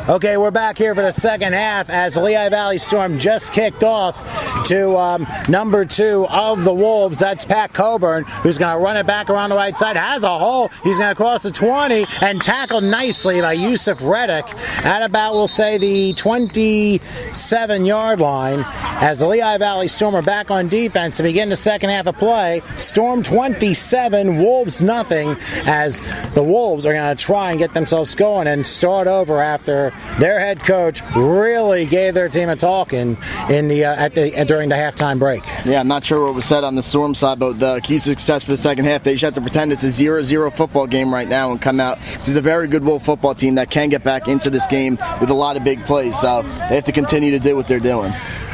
Okay, we're back here for the second half as the Lehigh Valley Storm just kicked off to number 2 of the Wolves. That's Pat Coburn, who's going to run it back around the right side. Has a hole. He's going to cross the 20 and tackled nicely by Yusuf Reddick at about, we'll say, the 27-yard line as the Lehigh Valley Storm are back on defense to begin the second half of play. Storm 27, Wolves nothing, as the Wolves are going to try and get themselves going and start over after their head coach really gave their team a talking in during the halftime break. Yeah, I'm not sure what was said on the Storm side, but the key to success for the second half, they just have to pretend it's a 0-0 football game right now and come out. This is a very good Wolf football team that can get back into this game with a lot of big plays, so they have to continue to do what they're doing.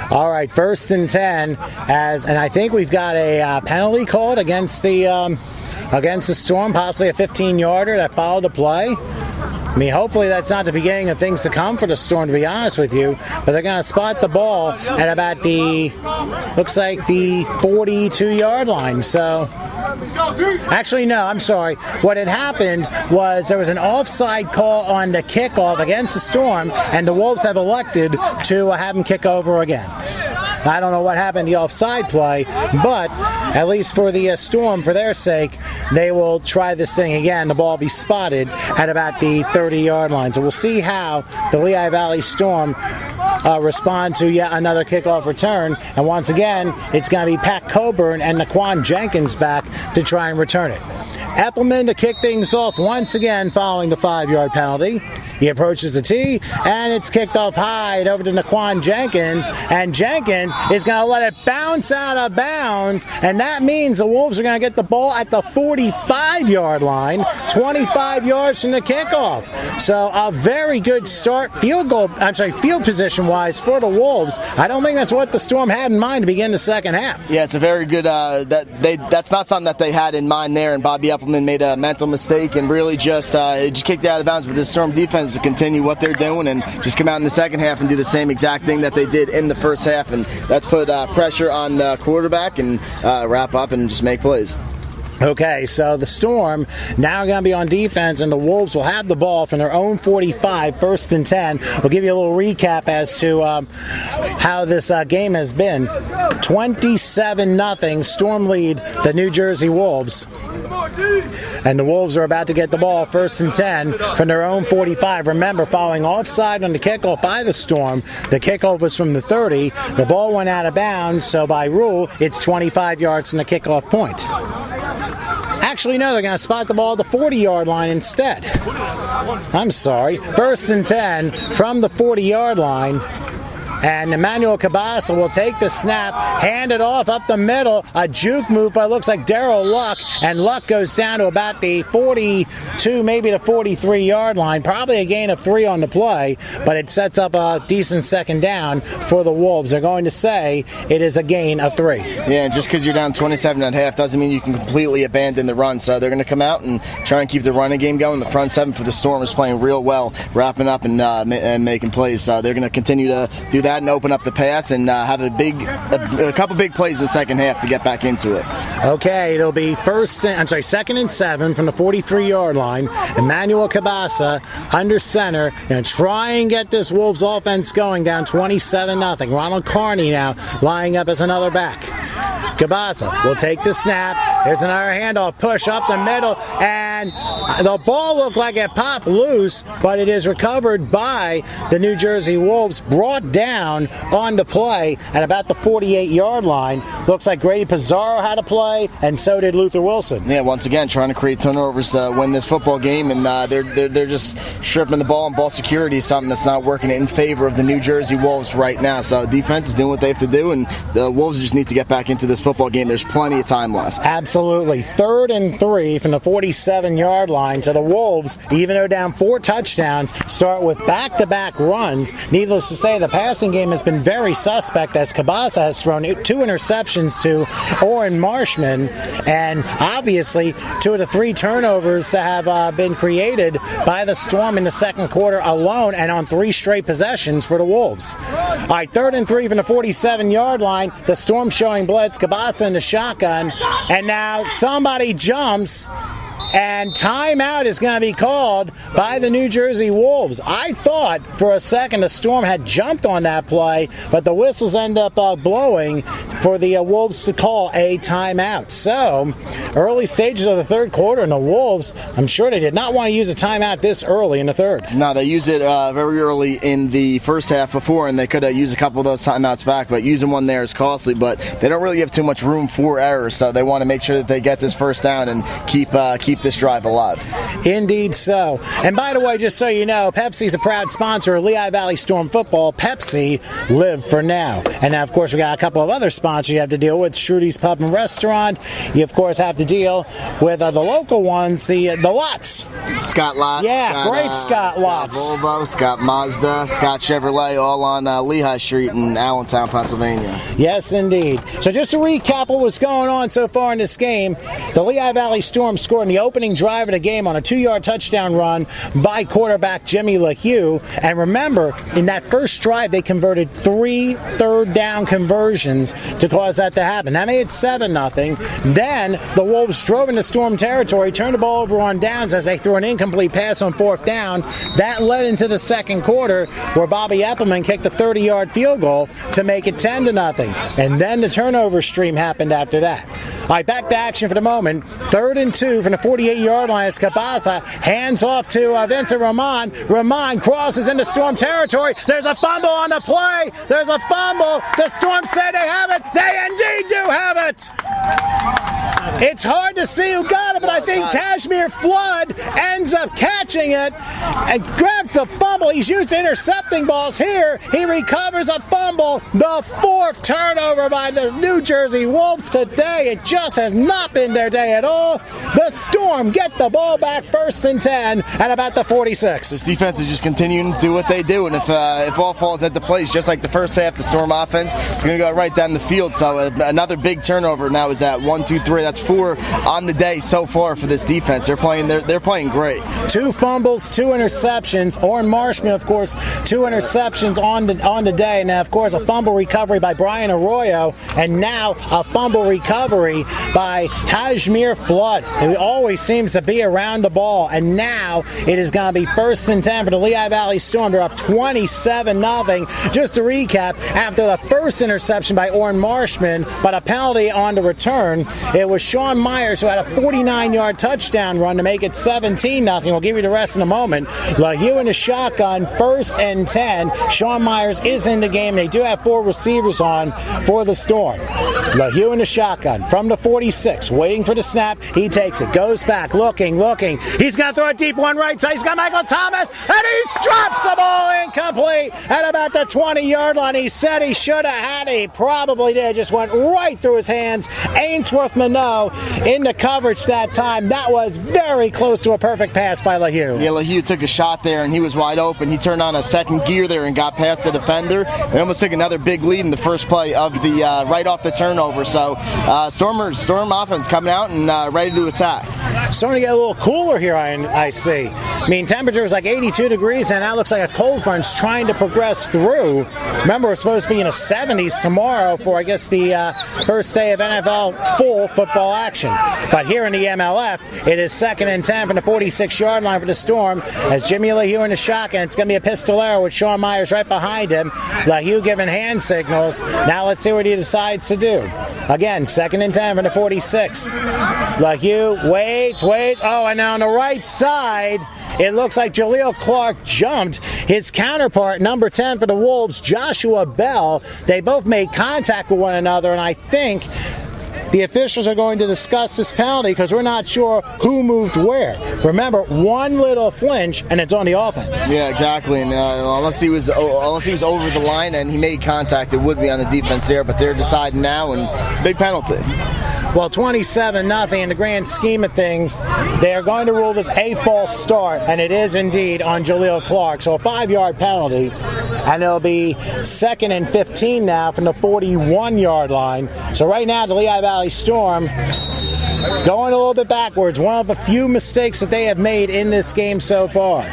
All right, 1st and 10, and I think we've got a penalty called against the Storm, possibly a 15-yarder that followed the play. I mean, hopefully that's not the beginning of things to come for the Storm, to be honest with you. But they're going to spot the ball at about looks like the 42-yard line. So, actually, no, I'm sorry. What had happened was there was an offside call on the kickoff against the Storm, and the Wolves have elected to have them kick over again. I don't know what happened in the offside play, but at least for the Storm, for their sake, they will try this thing again. The ball will be spotted at about the 30-yard line. So we'll see how the Lehigh Valley Storm respond to yet another kickoff return. And once again, it's going to be Pat Coburn and Naquan Jenkins back to try and return it. Eppelman to kick things off once again following the 5-yard penalty. He approaches the tee, and it's kicked off high and over to Naquan Jenkins, and Jenkins is going to let it bounce out of bounds, and that means the Wolves are going to get the ball at the 45-yard line, 25 yards from the kickoff. So a very good start field position-wise for the Wolves. I don't think that's what the Storm had in mind to begin the second half. Yeah, it's a very good, that's not something that they had in mind there, and Bobby Eppelman made a mental mistake and really just kicked it out of bounds. But the Storm defense to continue what they're doing and just come out in the second half and do the same exact thing that they did in the first half, and that's put pressure on the quarterback and wrap up and just make plays. Okay, so the Storm now going to be on defense, and the Wolves will have the ball from their own 45, 1st and 10. We'll give you a little recap as to how this game has been. 27-0, Storm lead the New Jersey Wolves. And the Wolves are about to get the ball 1st and 10 from their own 45. Remember, following offside on the kickoff by the Storm, the kickoff was from the 30. The ball went out of bounds, so by rule, it's 25 yards from the kickoff point. Actually, no, they're going to spot the ball at the 40-yard line instead. I'm sorry. 1st and 10 from the 40-yard line. And Emmanuel Cabasa will take the snap, hand it off up the middle. A juke move by looks like Darryl Luck, and Luck goes down to about the 42, maybe the 43-yard line. Probably a gain of 3 on the play, but it sets up a decent second down for the Wolves. They're going to say it is a gain of 3. Yeah, and just because you're down 27 at half doesn't mean you can completely abandon the run. So they're going to come out and try and keep the running game going. The front 7 for the Storm is playing real well, wrapping up and making plays. So they're going to continue to do that and open up the pass and have a couple big plays in the second half to get back into it. Okay, it'll be 2nd and 7 from the 43-yard line. Emmanuel Cabasa under center, going to try and get this Wolves offense going, down 27-0. Ronald Carney now lining up as another back. Cabasa will take the snap. There's another handoff, push up the middle, and the ball looked like it popped loose, but it is recovered by the New Jersey Wolves, brought down on the play at about the 48-yard line. Looks like Grady Pizarro had a play, and so did Luther Wilson. Yeah, once again, trying to create turnovers to win this football game, and they're just stripping the ball, and ball security is something that's not working in favor of the New Jersey Wolves right now. So defense is doing what they have to do, and the Wolves just need to get back into this football game. There's plenty of time left. Absolutely. 3rd and 3 from the 47-yard line. So the Wolves, even though down 4 touchdowns, start with back-to-back runs. Needless to say, the passing game has been very suspect as Cabasa has thrown 2 interceptions to Orrin Marshman, and obviously 2 of the 3 turnovers have been created by the Storm in the second quarter alone, and on 3 straight possessions for the Wolves. All right, 3rd and 3 from the 47-yard line. The Storm showing blitz. Cabasa in the shotgun, and now somebody jumps And timeout is going to be called by the New Jersey Wolves. I thought for a second the Storm had jumped on that play, but the whistles end up blowing for the Wolves to call a timeout. So, early stages of the third quarter, and the Wolves, I'm sure they did not want to use a timeout this early in the third. No, they used it very early in the first half before, and they could have used a couple of those timeouts back, but using one there is costly. But they don't really have too much room for errors, so they want to make sure that they get this first down and keep this drive alive. Indeed so. And by the way, just so you know, Pepsi's a proud sponsor of Lehigh Valley Storm football. Pepsi, live for now. And now, of course, we got a couple of other sponsors you have to deal with. Shrudy's Pub and Restaurant. You, of course, have to deal with the local ones, the Lots. Scott Lots. Yeah, great Scott Lots. Scott Volvo, Scott Mazda, Scott Chevrolet, all on Lehigh Street in Allentown, Pennsylvania. Yes, indeed. So just to recap what was going on so far in this game, the Lehigh Valley Storm scored in the opening drive of the game on a 2-yard touchdown run by quarterback Jimmy LeHue. And remember, in that first drive, they converted 3 third-down conversions to cause that to happen. That made it 7-0. Then the Wolves drove into Storm territory, turned the ball over on downs as they threw an incomplete pass on 4th down. That led into the second quarter, where Bobby Eppelman kicked a 30-yard field goal to make it 10-0. And then the turnover stream happened after that. All right, back to action for the moment. 3rd and 2 from the 48-yard line as Cabaza hands off to Vincent Roman. Roman crosses into Storm territory. There's a fumble on the play. There's a fumble. The Storm say they have it. They indeed do have it. It's hard to see who got it, but I think Kashmir Flood ends up catching it and grabs the fumble. He's used to intercepting balls here. He recovers a fumble. The 4th turnover by the New Jersey Wolves today. It just has not been their day at all. The Storm get the ball back 1st and 10 at about the 46. This defense is just continuing to do what they do, and if all falls into place, just like the first half, the Storm offense is going to go right down the field. So another big turnover now is at 1, 2, 3. That's 4 on the day so far for this defense. They're playing great. 2 fumbles, 2 interceptions. Orrin Marshman, of course, 2 interceptions on the day. Now, of course, a fumble recovery by Brian Arroyo, and now a fumble recovery by Kashmir Flood, who always seems to be around the ball. And now it is going to be 1st and 10 for the Lehigh Valley Storm. They're up 27-0. Just to recap, after the first interception by Orrin Marshman, but a penalty on the return, it was Sean Myers who had a 49-yard touchdown run to make it 17-0. We'll give you the rest in a moment. LeHue in the shotgun, 1st and 10. Sean Myers is in the game. They do have 4 receivers on for the Storm. LeHue in the shotgun from the 46, waiting for the snap. He takes it, goes back, looking. He's going to throw a deep one right side. He's got Michael Thomas, and he drops the ball incomplete at about the 20-yard line. He said he should have had it. He probably did. Just went right through his hands. Ainsworth Minot in the coverage that time. That was very close to a perfect pass by LeHue. Yeah, LeHue took a shot there, and he was wide open. He turned on a second gear there and got past the defender. They almost took another big lead in the first play of the right off the turnover. So Storm offense coming out and ready to attack. Starting to get a little cooler here, I see. I mean, temperature is like 82 degrees, and that looks like a cold front's trying to progress through. Remember, we're supposed to be in the 70s tomorrow for, I guess, the first day of NFL full football action. But here in the MLF, it is 2nd and 10 from the 46-yard line for the Storm as Jimmy LeHue in the shotgun. It's going to be a pistolero with Sean Myers right behind him. LeHue giving hand signals. Now let's see what he decides to do. Again, 2nd and 10 from the 46. LeHue waits. Oh, and now on the right side, it looks like Jaleel Clark jumped his counterpart, number 10 for the Wolves, Joshua Bell. They both made contact with one another, and I think the officials are going to discuss this penalty because we're not sure who moved where. Remember, one little flinch and it's on the offense. Yeah, exactly. And unless he was over the line and he made contact, it would be on the defense there. But they're deciding now, and big penalty. Well, 27-0 in the grand scheme of things. They are going to rule this a false start, and it is indeed on Jaleel Clark. So a 5-yard penalty, and it'll be 2nd and 15 now from the 41-yard line. So right now, the Lehigh Valley Storm going a little bit backwards. One of a few mistakes that they have made in this game so far.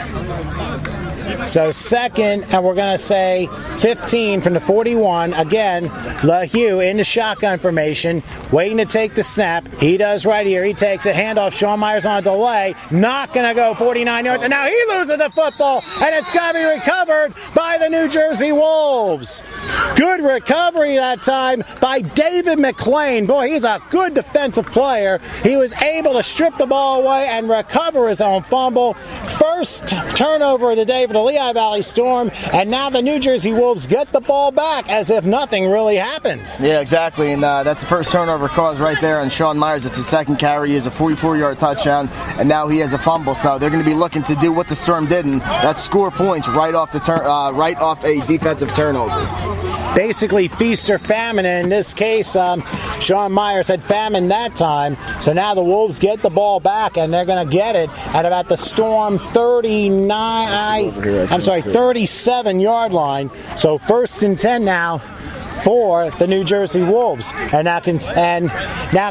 So second, and we're going to say 15 from the 41. Again, Lehigh in the shotgun formation, waiting to take the snap. He does right here. He takes a handoff. Sean Myers on a delay. Not going to go 49 yards. And now he loses the football, and it's going to be recovered by the New Jersey Wolves. Good recovery that time by David McClain. Boy, he's a good defensive player. He was able to strip the ball away and recover his own fumble. First turnover of the day for the Lehigh Valley Storm, and now the New Jersey Wolves get the ball back as if nothing really happened. Yeah, exactly, and that's the first turnover caused right there on Sean Myers. It's his second carry. He has a 44-yard touchdown, and now he has a fumble. So they're going to be looking to do what the Storm did, and that's score points right off a defensive turnover. Basically feast or famine, and in this case, Sean Myers had famine that time. So now the Wolves get the ball back, and they're going to get it at about the Storm 37-yard line. So 1st and 10 now for the New Jersey Wolves. And now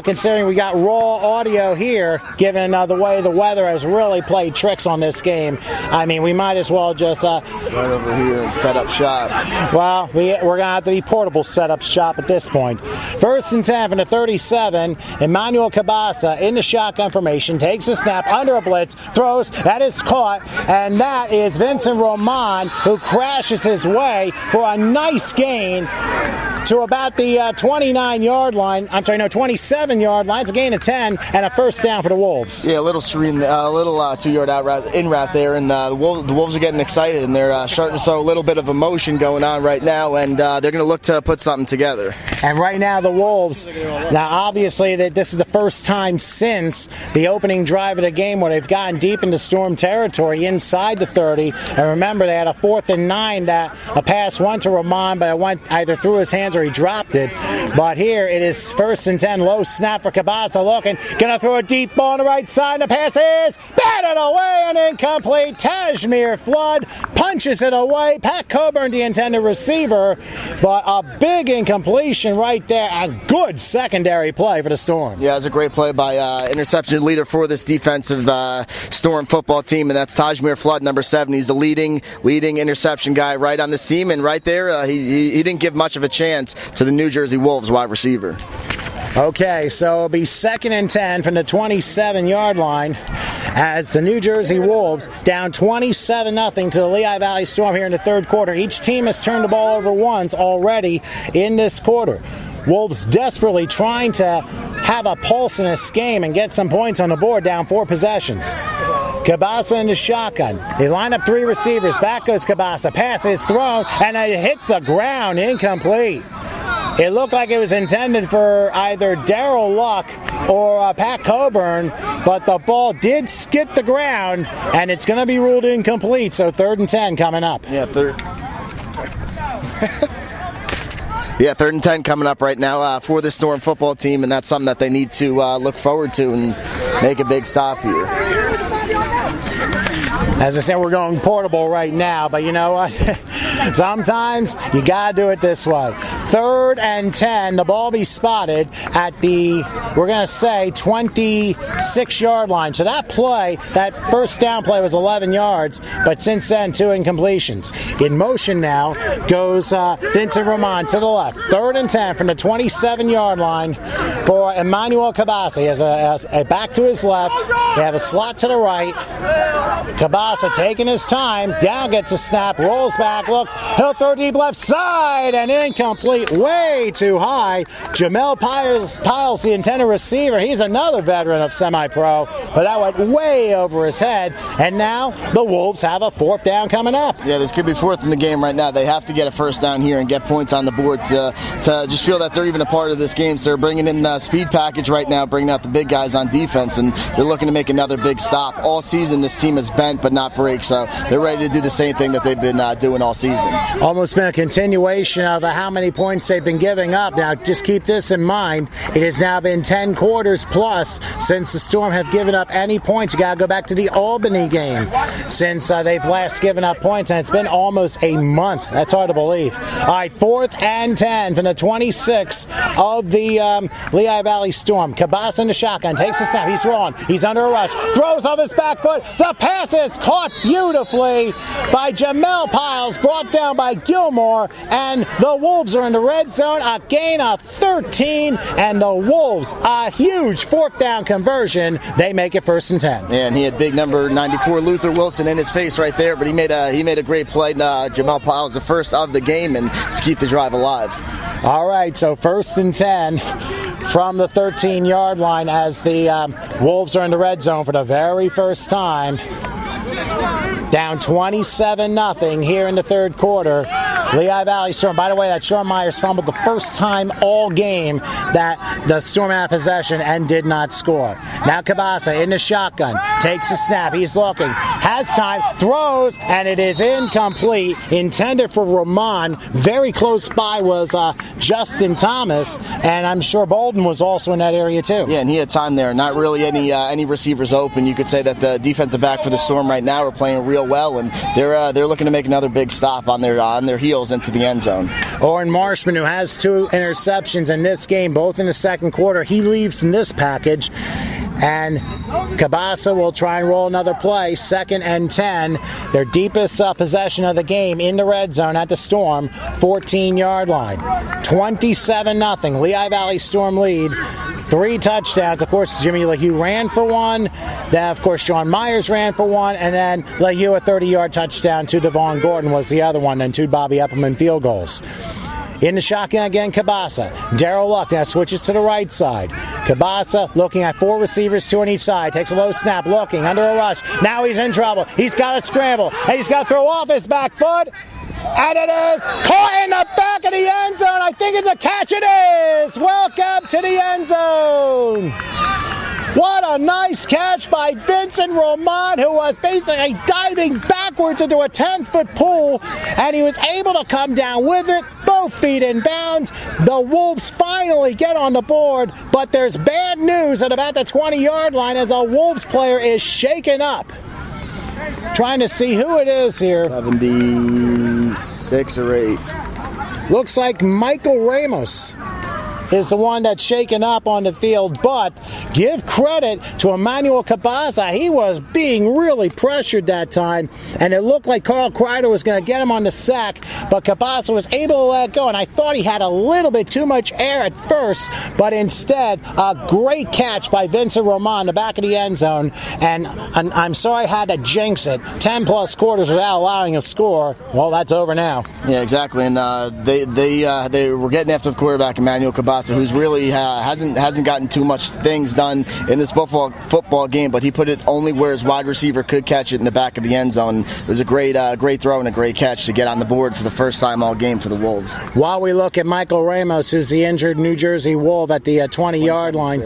considering we got raw audio here, given the way the weather has really played tricks on this game, I mean, we might as well just right over here and set up shop. Well, we're going to have to be portable setup shop at this point. 1st and 10 from the 37. Emmanuel Cabasa in the shotgun formation, takes a snap under a blitz, throws, that is caught, and that is Vincent Roman, who crashes his way for a nice gain to about the 27-yard line. It's a gain of 10 and a first down for the Wolves. Yeah, a little serene, a little 2-yard in route there, and the Wolves are getting excited, and they're starting to show a little bit of emotion going on right now, and they're going to look to put something together. And right now the Wolves, now obviously this is the first time since the opening drive of the game where they've gotten deep into Storm territory inside the 30. And remember, they had a 4th and 9 that a pass went to Roman, but it went either through his hands or he dropped it. But here it is 1st and 10, low snap for Cabasa, looking, gonna throw a deep ball on the right side, and the pass is batted away and incomplete. Tajmir Flood punches it away. Pat Coburn, the intended receiver, but a big incompletion right there, and good secondary play for the Storm. Yeah, it was a great play by interception leader for this defensive Storm football team, and that's Tajmir Flood, number 7. He's the leading interception guy right on this team, and right there, he didn't give much of a chance to the New Jersey Wolves wide receiver. Okay, so it'll be 2nd and 10 from the 27-yard line as the New Jersey Wolves down 27-0 to the Lehigh Valley Storm here in the third quarter. Each team has turned the ball over once already in this quarter. Wolves desperately trying to have a pulse in this game and get some points on the board, down 4 possessions. Cabasa in the shotgun. They line up 3 receivers. Back goes Cabasa. Pass is thrown, and it hit the ground, incomplete. It looked like it was intended for either Darrell Luck or Pat Coburn, but the ball did skip the ground, and it's going to be ruled incomplete, so 3rd and 10 coming up. Yeah, 3rd and 10 coming up right now for the Storm football team, and that's something that they need to look forward to and make a big stop here. As I said, we're going portable right now, but you know what? Sometimes you got to do it this way. 3rd and 10, the ball be spotted at the, we're going to say, 26-yard line. So that play, that first down play was 11 yards, but since then, 2 incompletions. In motion now goes Vincent Roman to the left. 3rd and 10 from the 27-yard line for Emmanuel Cabasa. He has a back to his left. They have a slot to the right. Cabasa taking his time, down gets a snap, rolls back, looks, he'll throw deep left side, and incomplete, way too high. Jamel Piles, the intended receiver, he's another veteran of semi-pro, but that went way over his head, and now the Wolves have a 4th down coming up. Yeah, this could be 4th in the game right now. They have to get a first down here and get points on the board to just feel that they're even a part of this game. So they're bringing in the speed package right now, bringing out the big guys on defense, and they're looking to make another big stop. All season, this team has bent but not break, so they're ready to do the same thing that they've been doing all season. Almost been a continuation of how many points they've been giving up. Now, just keep this in mind. It has now been 10 quarters plus since the Storm have given up any points. You got to go back to the Albany game since they've last given up points, and it's been almost a month. That's hard to believe. All right, 4th and 10 from the 26 of the Lehigh Valley Storm. Cabasa in the shotgun, takes a snap. He's rolling. He's under a rush. Throws off his back foot. The pass is caught beautifully by Jamel Piles, brought down by Gilmore, and the Wolves are in the red zone, a gain of 13, and the Wolves, a huge fourth down conversion. They make it 1st and 10. Yeah, and he had big number 94 Luther Wilson in his face right there, but he made a great play. Jamel Piles, the first of the game, and to keep the drive alive. All right, so 1st and 10 from the 13-yard line as the Wolves are in the red zone for the very first time. Down 27-0 here in the third quarter. Lehigh Valley Storm. By the way, that Sean Myers fumbled the first time all game that the Storm had possession and did not score. Now Cabasa in the shotgun. Takes the snap. He's looking. Has time. Throws. And it is incomplete. Intended for Roman. Very close by was Justin Thomas. And I'm sure Bolden was also in that area too. Yeah, and he had time there. Not really any receivers open. You could say that the defensive back for the Storm right now are playing real well, and they're looking to make another big stop on their heels into the end zone. Oren Marshman, who has 2 interceptions in this game, both in the second quarter, he leaves in this package. And Cabasa will try and roll another play. 2nd and 10. Their deepest possession of the game in the red zone at the Storm, 14-yard line. 27-0. Lehigh Valley Storm lead. 3 touchdowns. Of course, Jimmy LeHue ran for 1. Then, of course, Sean Myers ran for 1. And then LeHue, a 30-yard touchdown to Devon Gordon was the other one. And 2 Bobby Eppelman field goals. In the shotgun again, Cabasa. Darrell Luck now switches to the right side. Cabasa looking at 4 receivers, 2 on each side. Takes a low snap, looking, under a rush. Now he's in trouble. He's got to scramble. And he's got to throw off his back foot. And it is caught in the back of the end zone. I think it's a catch. It is. Welcome to the end zone. What a nice catch by Vincent Roman, who was basically diving backwards into a 10-foot pool, and he was able to come down with it, both feet in bounds. The Wolves finally get on the board, but there's bad news at about the 20-yard line as a Wolves player is shaken up. Trying to see who it is here. 76 or 8. Looks like Michael Ramos is the one that's shaken up on the field, but give credit to Emmanuel Cabasa. He was being really pressured that time, and it looked like Carl Kreider was going to get him on the sack, but Cabasa was able to let go, and I thought he had a little bit too much air at first, but instead, a great catch by Vincent Roman, the back of the end zone, and I'm sorry I had to jinx it. 10-plus quarters without allowing a score. Well, that's over now. Yeah, exactly, and they were getting after the quarterback, Emmanuel Cabasa, who's really hasn't gotten too much things done in this football game, but he put it only where his wide receiver could catch it in the back of the end zone. It was a great throw and a great catch to get on the board for the first time all game for the Wolves. While we look at Michael Ramos, who's the injured New Jersey Wolf at the 20-yard line.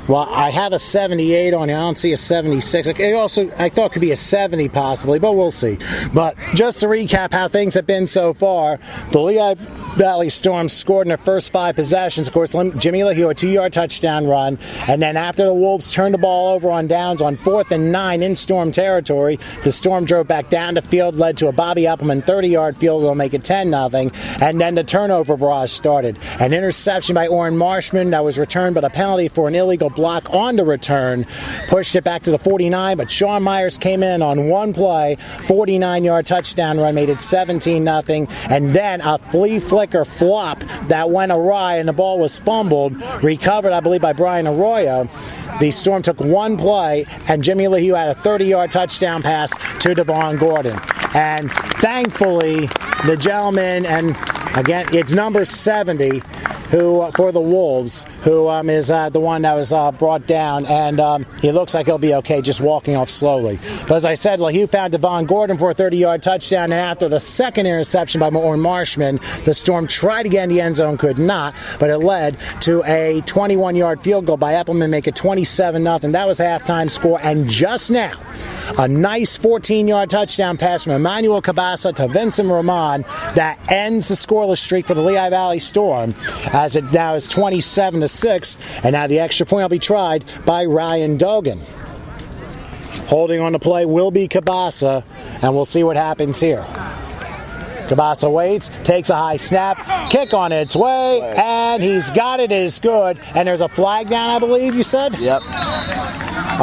Well, I have a 78 on here. I don't see a 76. I thought it could be a 70 possibly, but we'll see. But just to recap how things have been so far, the Lehigh Valley Storm scored in their first 5 possessions. Of course, Jimmy LeHue, a 2-yard touchdown run. And then after the Wolves turned the ball over on downs on 4th and 9 in Storm territory, the Storm drove back down the field, led to a Bobby Eppelman 30-yard field goal, make it 10-0. And then the turnover barrage started. An interception by Oren Marshman that was returned, but a penalty for an illegal block on the return pushed it back to the 49, but Sean Myers came in on one play, 49-yard touchdown run, made it 17-0, and then a flea flicker flop that went awry and the ball was fumbled, recovered I believe by Brian Arroyo. The Storm took one play and Jimmy LeHue had a 30-yard touchdown pass to Devon Gordon, and thankfully the gentleman, and again it's number 70 who for the Wolves, who is the one that was brought down, and he looks like he'll be okay just walking off slowly. But as I said, LeHue found Devon Gordon for a 30-yard touchdown, and after the second interception by Oren Marshman, the Storm tried to get in the end zone, could not, but it led to a 21-yard field goal by Eppelman, make it 27-0. That was the halftime score, and just now, a nice 14-yard touchdown pass from Emmanuel Cabasa to Vincent Roman that ends the scoreless streak for the Lehigh Valley Storm, as it now is 27-6, and now the extra point will be tried by Ryan Dogan. Holding on the play will be Cabasa, and we'll see what happens here. Cabasa waits, takes a high snap, kick on its way, and he's got it, is good. And there's a flag down, I believe you said? Yep.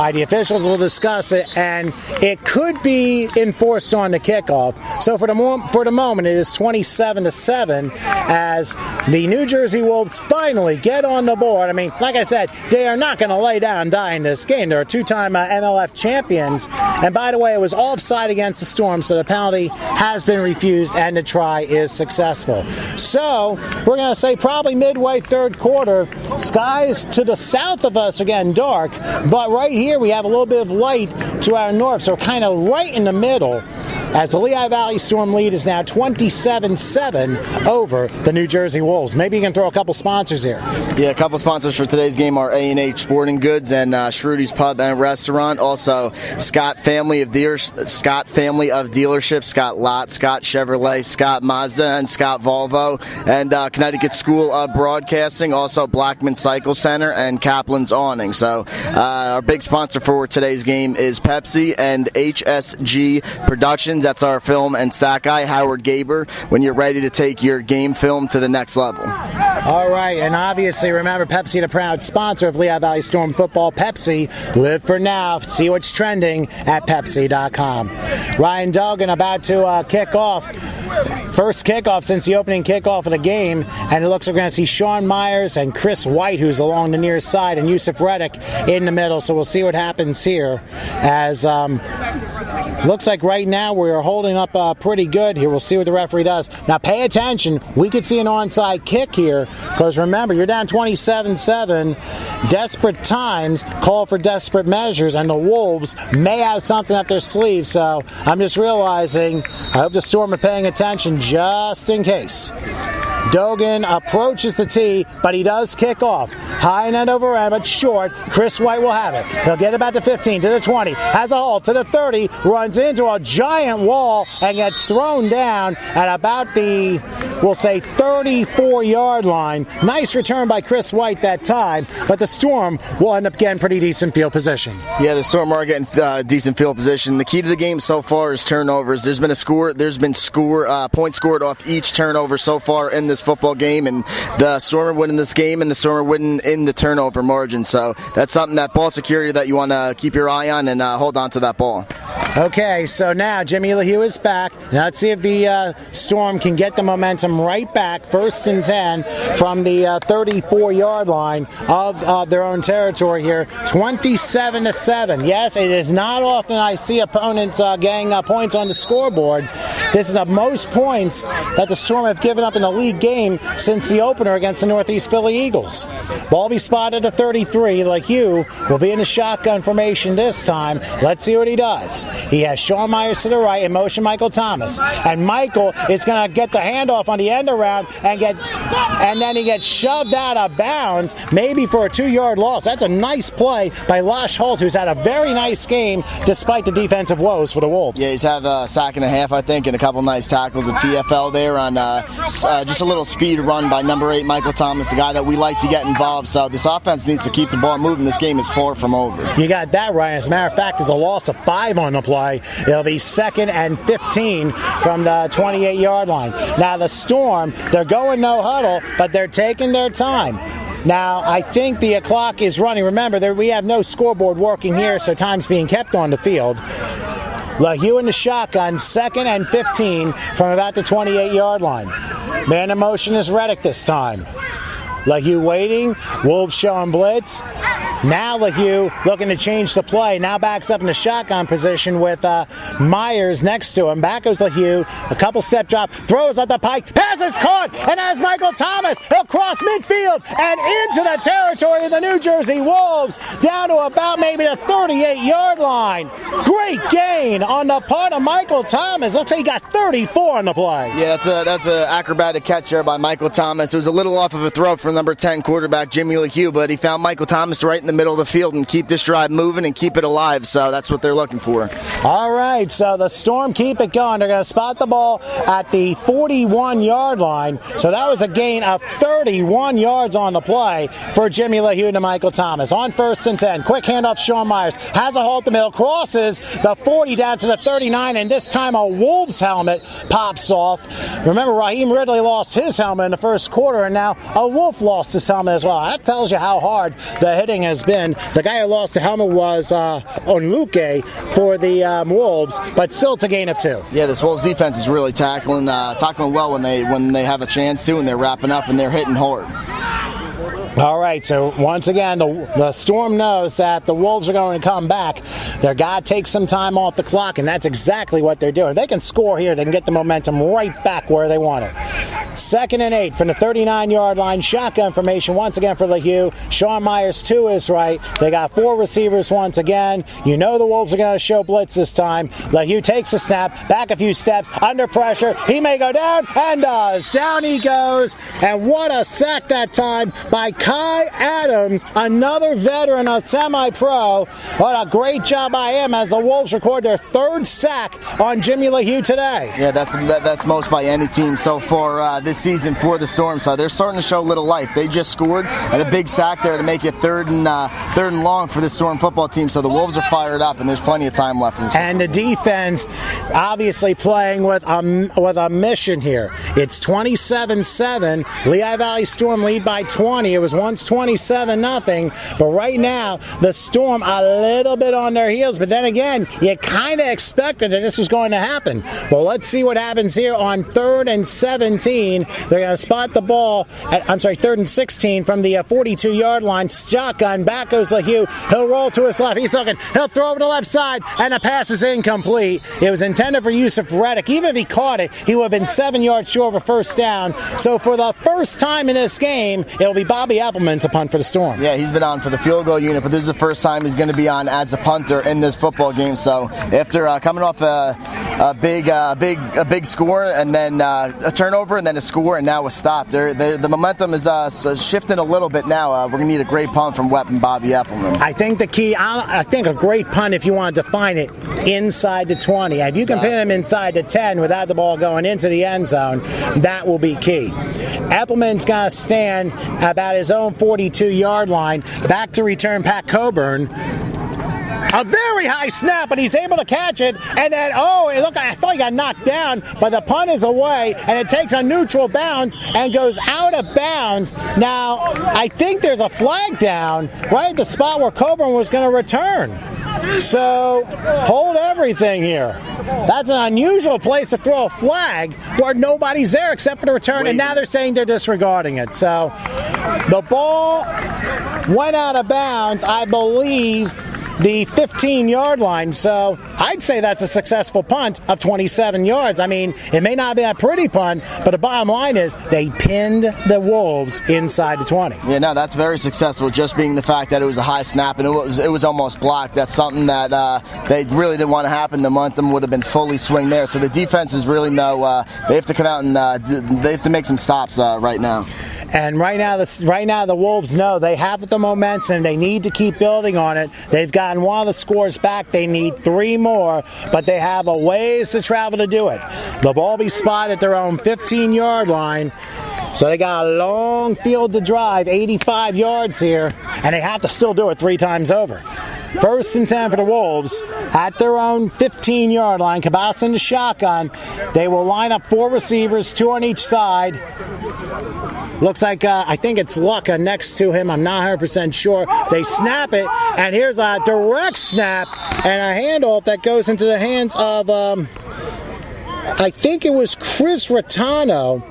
right, the officials will discuss it, and it could be enforced on the kickoff. So for the moment, it is 27-7 as the New Jersey Wolves finally get on the board. I mean, like I said, they are not going to lay down and die in this game. They're a two-time MLF champions. And by the way, it was offside against the Storm, so the penalty has been refused and the try is successful. So we're going to say probably midway third quarter, skies to the south of us are getting dark, but right here we have a little bit of light to our north, so kind of right in the middle, as the Lehigh Valley Storm lead is now 27-7 over the New Jersey Wolves. Maybe you can throw a couple sponsors here. Yeah, a couple sponsors for today's game are A&H Sporting Goods and Schrudy's Pub and Restaurant. Also, Scott Family of Dealerships, Scott Lott, Scott Chevrolet, Scott Mazda, and Scott Volvo, and Connecticut School of Broadcasting. Also, Blackman Cycle Center and Kaplan's Awning. So, our big sponsor for today's game is Pepsi and HSG Productions. That's our film and stat guy, Howard Gaber, when you're ready to take your game film to the next level. All right, and obviously, remember, Pepsi, the proud sponsor of Lehigh Valley Storm football. Pepsi, live for now. See what's trending at Pepsi.com. Ryan Duggan about to kick off. First kickoff since the opening kickoff of the game, and it looks like we're going to see Sean Myers and Chris White, who's along the near side, and Yusuf Reddick in the middle. So we'll see what happens here as looks like right now we're holding up pretty good here. We'll see what the referee does. Now pay attention. We could see an onside kick here because remember, you're down 27-7. Desperate times call for desperate measures, and the Wolves may have something up their sleeve. So I'm just realizing, I hope the Storm are paying attention just in case. Dogan approaches the tee, but he does kick off. High and end over end, but short. Chris White will have it. He'll get about the 15, to the 20, has a halt to the 30, runs into a giant wall, and gets thrown down at about the, we'll say, 34-yard line. Nice return by Chris White that time, but the Storm will end up getting pretty decent field position. Yeah, the Storm are getting decent field position. The key to the game so far is turnovers. There's been points scored off each turnover so far in this football game, and the Storm are winning this game, and the Storm are winning in the turnover margin. So that's something, that ball security, that you want to keep your eye on and hold on to that ball. Okay, so now Jimmy LaHue is back. Now let's see if the Storm can get the momentum right back. 1st and 10 from the 34-yard line of their own territory here. 27-7. Yes, it is not often I see opponents getting points on the scoreboard. This is the most points that the Storm have given up in a league game since the opener against the Northeast Philly Eagles. Ball be spotted at 33. LaHue will be in the shotgun formation this time. Let's see what he does. He has Sean Myers to the right, in motion Michael Thomas. And Michael is going to get the handoff on the end around and then he gets shoved out of bounds, maybe for a 2-yard loss. That's a nice play by Lash Holt, who's had a very nice game despite the defensive woes for the Wolves. Yeah, he's had a sack and a half, I think, and a couple nice tackles at TFL there on just a little speed run by number 8, Michael Thomas, a guy that we like to get involved. So this offense needs to keep the ball moving. This game is far from over. You got that right. As a matter of fact, it's a loss of 5 on the play. It'll be 2nd and 15 from the 28-yard line. Now the Storm, they're going no huddle, but they're taking their time. Now, I think the clock is running. Remember, we have no scoreboard working here, so time's being kept on the field. LaHue in the shotgun, 2nd and 15 from about the 28-yard line. Man in motion is Reddick this time. LaHue waiting. Wolves showing blitz. Now LaHue looking to change the play. Now backs up in the shotgun position with Myers next to him. Back goes LaHue. A couple step drop. Throws at the pike. Pass is caught. And as Michael Thomas, he'll cross midfield and into the territory of the New Jersey Wolves. Down to about maybe the 38-yard line. Great gain on the part of Michael Thomas. Looks like he got 34 on the play. Yeah, that's an acrobatic catch there by Michael Thomas. It was a little off of a throw from number 10 quarterback Jimmy LaHue, but he found Michael Thomas right in the middle of the field and keep this drive moving and keep it alive. So that's what they're looking for. All right, so the Storm keep it going. They're going to spot the ball at the 41-yard line. So that was a gain of 31 yards on the play for Jimmy LaHue to Michael Thomas. On 1st and 10, quick handoff. Sean Myers has a halt in the middle, crosses the 40 down to the 39, and this time a Wolves helmet pops off. Remember, Raheem Ridley lost his helmet in the first quarter, and now a Wolf lost his helmet as well. That tells you how hard the hitting has has been. The guy who lost the helmet was Onluke for the Wolves, but still it's a gain of 2. Yeah, this Wolves defense is really tackling well when they have a chance to, and they're wrapping up and they're hitting hard. All right, so once again, the Storm knows that the Wolves are going to come back. They're got to take some time off the clock, and that's exactly what they're doing. If they can score here, they can get the momentum right back where they want it. 2nd and 8 from the 39-yard line. Shotgun formation once again for Lehigh. Sean Myers to his right. They got 4 receivers once again. You know the Wolves are going to show blitz this time. Lehigh takes a snap, back a few steps, under pressure. He may go down, and does. Down he goes, and what a sack that time by Kai Adams, another veteran of semi-pro. What a great job by him as the Wolves record their 3rd sack on Jimmy Lehigh today. Yeah, that's most by any team so far this season for the Storm. So they're starting to show a little life. They just scored and a big sack there to make it third and long for the Storm football team. So the Wolves are fired up, and there's plenty of time left in this. And the defense obviously playing with a mission here. It's 27-7. Lehigh Valley Storm lead by 20. It was once 27-0, but right now the Storm a little bit on their heels. But then again, you kind of expected that this was going to happen. Well, let's see what happens here on 3rd and 17. They're going to spot the ball at 3rd and 16 from the 42-yard line. Shotgun, back goes Lehigh. He'll roll to his left. He's looking. He'll throw over the left side, and the pass is incomplete. It was intended for Yusuf Reddick. Even if he caught it, he would have been 7 yards short of a first down. So for the first time in this game, it'll be Bobby Appleman to punt for the Storm. Yeah, he's been on for the field goal unit, but this is the first time he's going to be on as a punter in this football game. So after coming off a big score and then a turnover and then a score and now a stop, the momentum is shifting a little bit now. We're going to need a great punt from Weapon Bobby Appleman. I think the key, I think a great punt, if you want to define it, inside the 20. If you can pin him inside the 10 without the ball going into the end zone, that will be key. Appleman's going to stand about his own 42-yard line. Back to return Pat Coburn. A very high snap, but he's able to catch it. And then, look, I thought he got knocked down, but the punt is away, and it takes a neutral bounce and goes out of bounds. Now, I think there's a flag down right at the spot where Coburn was going to return. So, hold everything here. That's an unusual place to throw a flag where nobody's there except for the return, and now they're saying they're disregarding it. So, the ball went out of bounds, I believe, the 15-yard line. So I'd say that's a successful punt of 27 yards. I mean, it may not be a pretty punt, but the bottom line is they pinned the Wolves inside the 20. Yeah, no, that's very successful, just being the fact that it was a high snap and it was almost blocked. That's something that they really didn't want to happen. The momentum would have been fully swing there. So the defense is really they have to come out and they have to make some stops right now. And right now the Wolves know they have the momentum. They need to keep building on it. They've gotten one of the scores back. They need 3 more, but they have a ways to travel to do it. The ball be spotted at their own 15-yard line. So they got a long field to drive, 85 yards here, and they have to still do it 3 times over. 1st and 10 for the Wolves at their own 15-yard line. Cabas in the shotgun. They will line up 4 receivers, 2 on each side. Looks like, I think it's Lucca next to him. I'm not 100% sure. They snap it, and here's a direct snap and a handoff that goes into the hands of, I think it was Chris Rattano,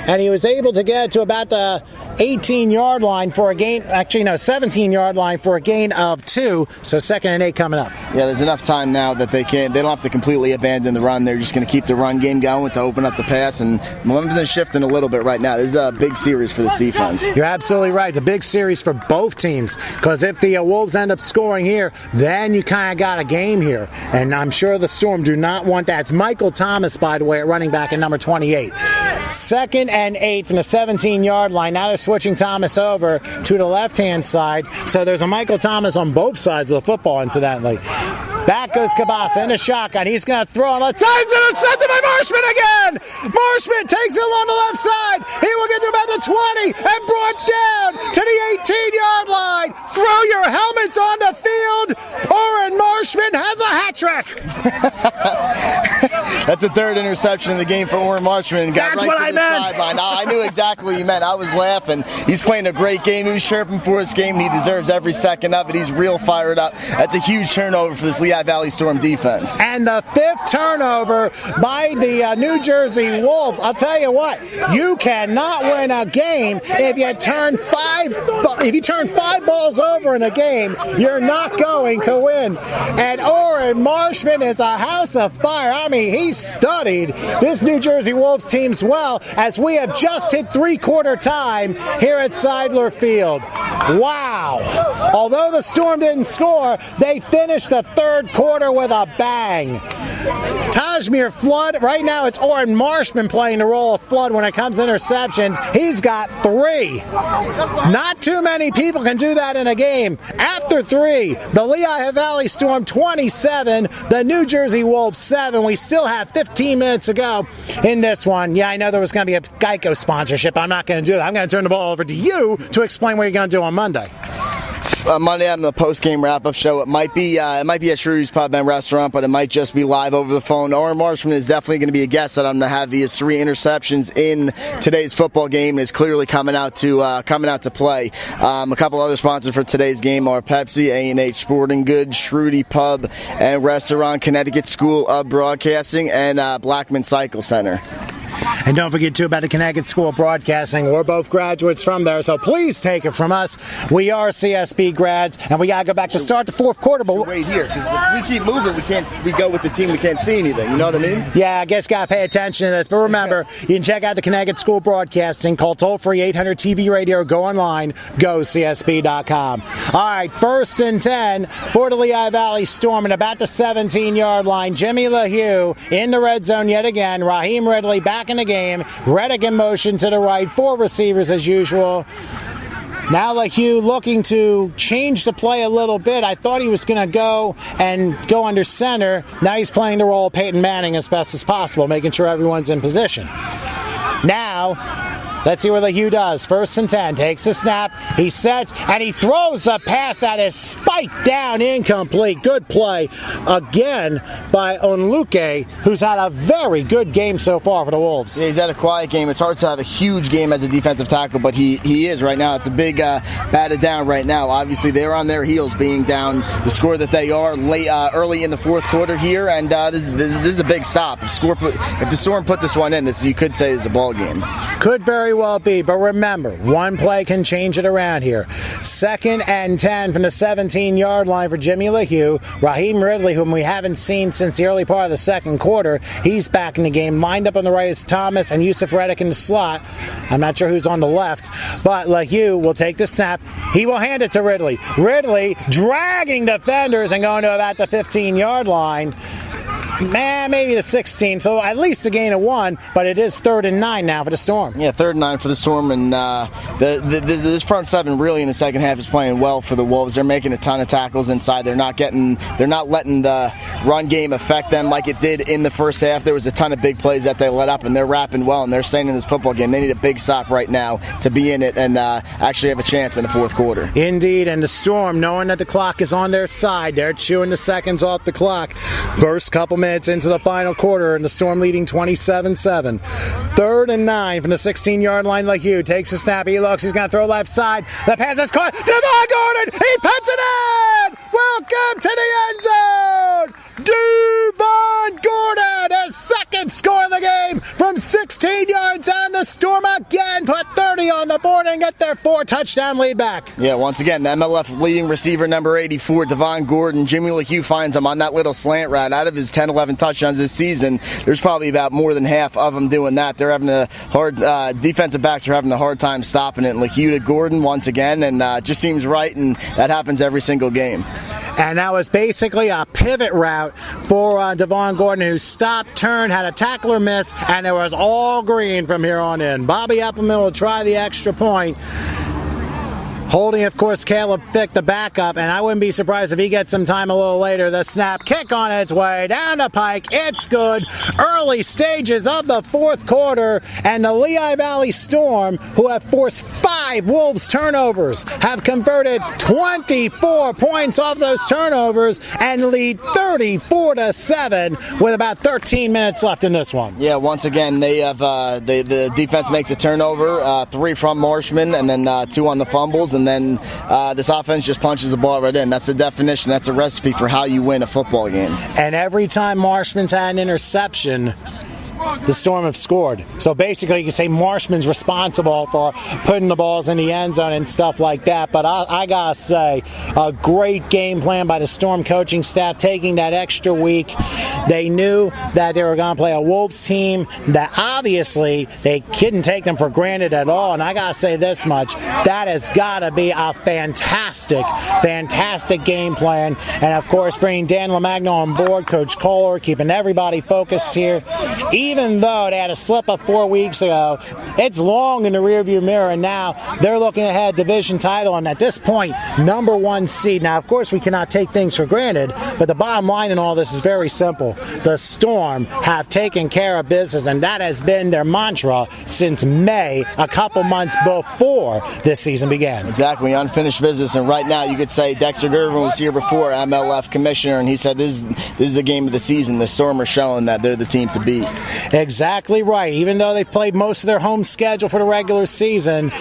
and he was able to get to about the 18-yard line for a gain, 17-yard line for a gain of 2, so 2nd and 8 coming up. Yeah, there's enough time now that they don't have to completely abandon the run. They're just going to keep the run game going to open up the pass, and momentum is shifting a little bit right now. This is a big series for this defense. You're absolutely right. It's a big series for both teams, because if the Wolves end up scoring here, then you kind of got a game here, and I'm sure the Storm do not want that. It's Michael Thomas, by the way, at running back at number 28. 2nd and 8 from the 17-yard line. Now they're switching Thomas over to the left-hand side. So there's a Michael Thomas on both sides of the football, incidentally. Back goes Cabasa in the shotgun. He's going to throw on the side. Intercepted by Marshman again. Marshman takes it along the left side. He will get to about the 20 and brought down to the 18-yard line. Throw your helmets on the field. Oren Marshman has a hat trick. That's the third interception in the game for Orrin Marshman. Got That's right what to I the meant. sideline. I knew exactly what you meant. I was laughing. He's playing a great game. He was chirping for his game. He deserves every second of it. He's real fired up. That's a huge turnover for this Lehigh Valley Storm defense. And the fifth turnover by the New Jersey Wolves. I'll tell you what, you cannot win a game if you turn five balls over in a game. You're not going to win. And Orrin Marshman is a house of fire. I mean, he studied this New Jersey Wolves teams well, as we have just hit three-quarter time here at Seidler Field. Wow. Although the Storm didn't score, they finished the third quarter with a bang. Tajmir Flood, right now it's Orrin Marshman playing the role of Flood when it comes to interceptions. He's got 3. Not too many people can do that in a game. After 3, the Lehigh Valley Storm 27, the New Jersey Wolves 7. We still have 15 minutes to go in this one. Yeah, I know there was going to be a Geico sponsorship. I'm not going to do that. I'm going to turn the ball over to you to explain what you're going to do on Monday. Monday on the post-game wrap-up show, it might be at Shrudy's Pub and Restaurant, but it might just be live over the phone. Orrin Marshman is definitely going to be a guest that I'm going to have. He has 3 interceptions in today's football game and is clearly coming out to play. A couple other sponsors for today's game are Pepsi, A&H Sporting Goods, Shrudy Pub and Restaurant, Connecticut School of Broadcasting, and Blackman Cycle Center. And don't forget, too, about the Connecticut School of Broadcasting. We're both graduates from there, so please take it from us. We are CSB grads, and we got to go back to start the fourth quarter. But wait here, because if we keep moving, we go with the team, we can't see anything. You know what I mean? Yeah, I guess got to pay attention to this. But remember, you can check out the Connecticut School of Broadcasting. Call toll-free 800 TV Radio, or go online, gocsb.com. All right, 1st and 10 for the Lehigh Valley Storm, and about the 17-yard line. Jimmy LaHue in the red zone yet again. Raheem Ridley back in the game. Reddick in motion to the right. 4 receivers as usual. Now LaHue looking to change the play a little bit. I thought he was going to go under center. Now he's playing the role of Peyton Manning as best as possible, making sure everyone's in position. Now, let's see what LaHue does. 1st and 10. Takes the snap. He sets, and he throws the pass that is spiked down, incomplete. Good play again by Onluke, who's had a very good game so far for the Wolves. Yeah, he's had a quiet game. It's hard to have a huge game as a defensive tackle, but he is right now. It's a big batted down right now. Obviously, they're on their heels being down the score that they are early in the fourth quarter here, and this is a big stop. If the Storm put this one in, you could say is a ball game. Could very well be, but remember, one play can change it around here. 2nd and 10 from the 17-yard line for Jimmy LaHue. Raheem Ridley, whom we haven't seen since the early part of the second quarter, he's back in the game. Lined up on the right is Thomas and Yusuf Reddick in the slot. I'm not sure who's on the left, but LaHue will take the snap. He will hand it to Ridley. Ridley dragging defenders and going to about the 15-yard line. Maybe the 16, so at least a gain of 1, but it is 3rd and 9 now for the Storm. Yeah, 3rd and 9 for the Storm, and this front 7 really in the second half is playing well for the Wolves. They're making a ton of tackles inside. They're not letting the run game affect them like it did in the first half. There was a ton of big plays that they let up, and they're wrapping well, and they're staying in this football game. They need a big stop right now to be in it and actually have a chance in the fourth quarter. Indeed, and the Storm, knowing that the clock is on their side, they're chewing the seconds off the clock. First couple minutes into the final quarter, and the Storm leading 27-7. 3rd and 9 from the 16-yard line. LaHue takes a snap. He looks. He's going to throw left side. The pass is caught. Devon Gordon. He puts it in. Welcome to the end zone. Devon Gordon, his second score of the game from 16 yards out. The Storm again put 30 on the board and get their 4-touchdown lead back. Yeah, once again, the MLF leading receiver number 84, Devon Gordon. Jimmy LaHue finds him on that little slant route. Out of his 10-11 touchdowns this season, there's probably about more than half of them doing that. They're having a hard defensive backs are having a hard time stopping it. And LaHue to Gordon once again, and just seems right, and that happens every single game. And that was basically a pivot route for Devon Gordon, who stopped, turned, had a tackler miss, and it was all green from here on in. Bobby Appleman will try the extra point. Holding, of course, Caleb Fick, the backup, and I wouldn't be surprised if he gets some time a little later. The snap, kick on its way down the pike. It's good. Early stages of the fourth quarter, and the Lehigh Valley Storm, who have forced 5 Wolves turnovers, have converted 24 points off those turnovers and lead 34-7 with about 13 minutes left in this one. Yeah, once again, they have the defense makes a turnover, 3 from Marshman, and then 2 on the fumbles, and then this offense just punches the ball right in. That's the definition. That's a recipe for how you win a football game. And every time Marshman's had an interception, the Storm have scored. So basically, you can say Marshman's responsible for putting the balls in the end zone and stuff like that. But I gotta say, a great game plan by the Storm coaching staff, taking that extra week. They knew that they were going to play a Wolves team that obviously they couldn't take them for granted at all. And I gotta say this much: that has got to be a fantastic game plan. And of course, bringing Dan Lamagno on board, Coach Kohler, keeping everybody focused here. Even though they had a slip-up 4 weeks ago, it's long in the rearview mirror, and now they're looking ahead division title, and at this point, number 1 seed. Now, of course, we cannot take things for granted, but the bottom line in all this is very simple. The Storm have taken care of business, and that has been their mantra since May, a couple months before this season began. Exactly, unfinished business, and right now you could say Dexter Gervin was here before, MLF commissioner, and he said this is the game of the season. The Storm are showing that they're the team to beat. Exactly right. Even though they've played most of their home schedule for the regular season,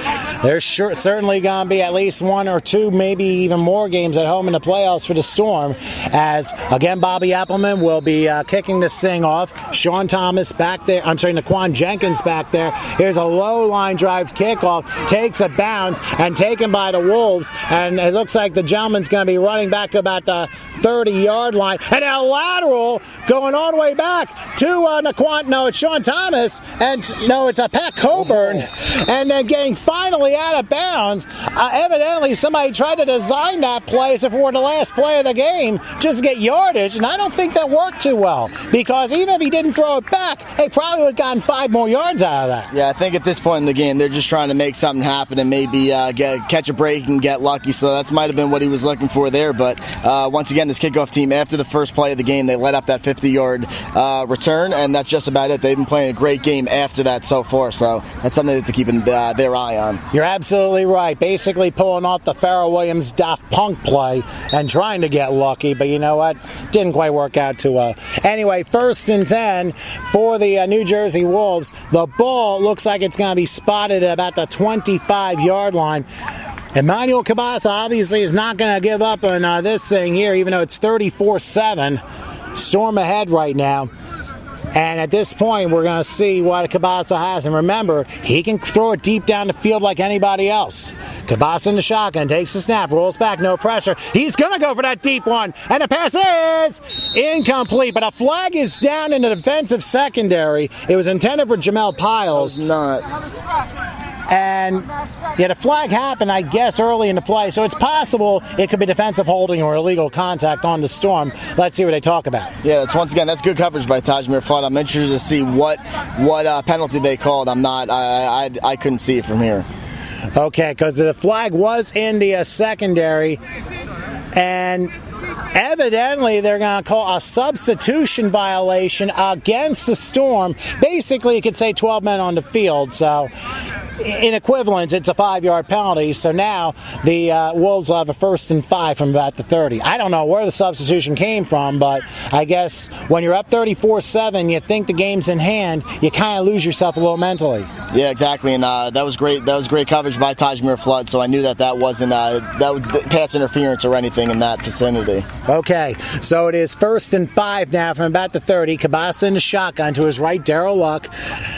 there's certainly going to be at least 1 or 2, maybe even more games at home in the playoffs for the Storm. As, again, Bobby Appleman will be kicking this thing off. Sean Thomas back there. I'm sorry, Naquan Jenkins back there. Here's a low line drive kickoff. Takes a bounce and taken by the Wolves. And it looks like the gentleman's going to be running back to about the 30-yard line. And a lateral going all the way back to Naquan. No, it's Sean Thomas, and no, it's a Pat Coburn, and then getting finally out of bounds. Evidently, somebody tried to design that play as if it were the last play of the game, just to get yardage, and I don't think that worked too well, because even if he didn't throw it back, he probably would have gotten 5 more yards out of that. Yeah, I think at this point in the game, they're just trying to make something happen and maybe catch a break and get lucky, so that might have been what he was looking for there, but once again, this kickoff team, after the first play of the game, they let up that 50-yard return, and that's just about it. They've been playing a great game after that so far, so that's something to keep their eye on. You're absolutely right. Basically pulling off the Pharrell Williams Daft Punk play and trying to get lucky, but you know what? Didn't quite work out too well. Anyway, 1st and 10 for the New Jersey Wolves. The ball looks like it's going to be spotted at about the 25-yard line. Emmanuel Cabasa obviously is not going to give up on this thing here, even though it's 34-7. Storm ahead right now. And at this point, we're going to see what Cabasa has. And remember, he can throw it deep down the field like anybody else. Cabasa in the shotgun, takes the snap, rolls back, no pressure. He's going to go for that deep one. And the pass is incomplete. But a flag is down in the defensive secondary. It was intended for Jamel Piles. It was not. And yeah, the flag happened, I guess, early in the play. So it's possible it could be defensive holding or illegal contact on the Storm. Let's see what they talk about. Yeah, that's good coverage by Tajmir Flood. I'm interested to see what penalty they called. I couldn't see it from here. Okay, because the flag was in the secondary, and evidently they're going to call a substitution violation against the Storm. Basically, you could say 12 men on the field, so in equivalence, it's a 5-yard penalty. So now the Wolves will have a 1st and 5 from about the 30. I don't know where the substitution came from, but I guess when you're up 34-7, you think the game's in hand, you kind of lose yourself a little mentally. Yeah, exactly, and that was great. That was great coverage by Tajmir Flood. So I knew that wasn't pass interference or anything in that vicinity. Okay, so it is 1st and 5 now from about the 30. Cabasa in the shotgun to his right, Darrell Luck.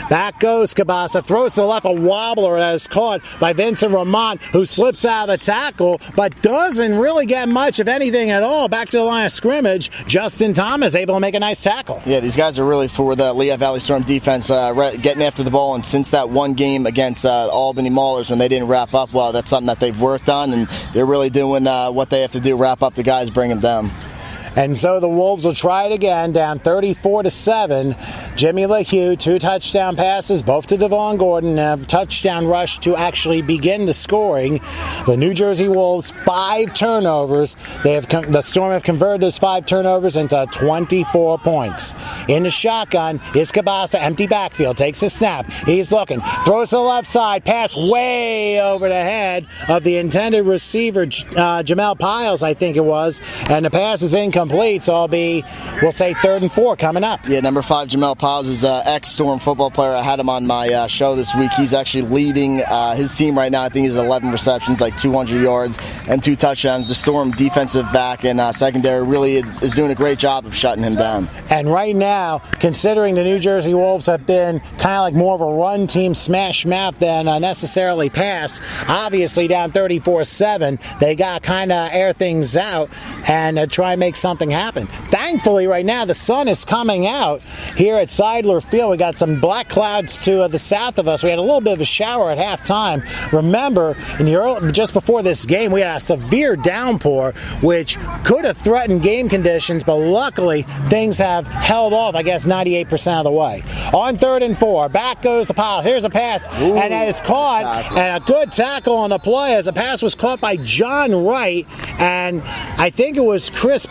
Back goes Cabasa, throws to the left, a wobbler that is caught by Vincent Ramont, who slips out of a tackle, but doesn't really get much of anything at all. Back to the line of scrimmage, Justin Thomas able to make a nice tackle. Yeah, these guys are really for the Lehigh Valley Storm defense, getting after the ball, and since that one game against Albany Maulers when they didn't wrap up well, that's something that they've worked on, and they're really doing what they have to do, wrap up the guys, bring them down. And so the Wolves will try it again, down 34-7. Jimmy LeHue, 2 touchdown passes, both to Devon Gordon, and a touchdown rush to actually begin the scoring. The New Jersey Wolves, 5 turnovers. The Storm have converted those 5 turnovers into 24 points. In the shotgun is Cabasa, empty backfield, takes a snap. He's looking, throws to the left side, pass way over the head of the intended receiver, Jamel Piles, I think it was, and the pass is incomplete. So it'll be, we'll say, 3rd and 4 coming up. Yeah, number 5, Jamel Piles, is an ex-Storm football player. I had him on my show this week. He's actually leading his team right now. I think he's 11 receptions, like 200 yards and 2 touchdowns. The Storm defensive back and secondary really is doing a great job of shutting him down. And right now, considering the New Jersey Wolves have been kind of like more of a run team, smash mouth than necessarily pass, obviously down 34-7, they got to kind of air things out and try and make something happen. Thankfully, right now, the sun is coming out here at Seidler Field. We got some black clouds to the south of us. We had a little bit of a shower at halftime. Remember, just before this game, we had a severe downpour, which could have threatened game conditions, but luckily, things have held off, I guess, 98% of the way. On 3rd and 4, back goes the Piles. Here's a pass, and that is caught, and a good tackle on the play as the pass was caught by John Wright, and I think it was Chris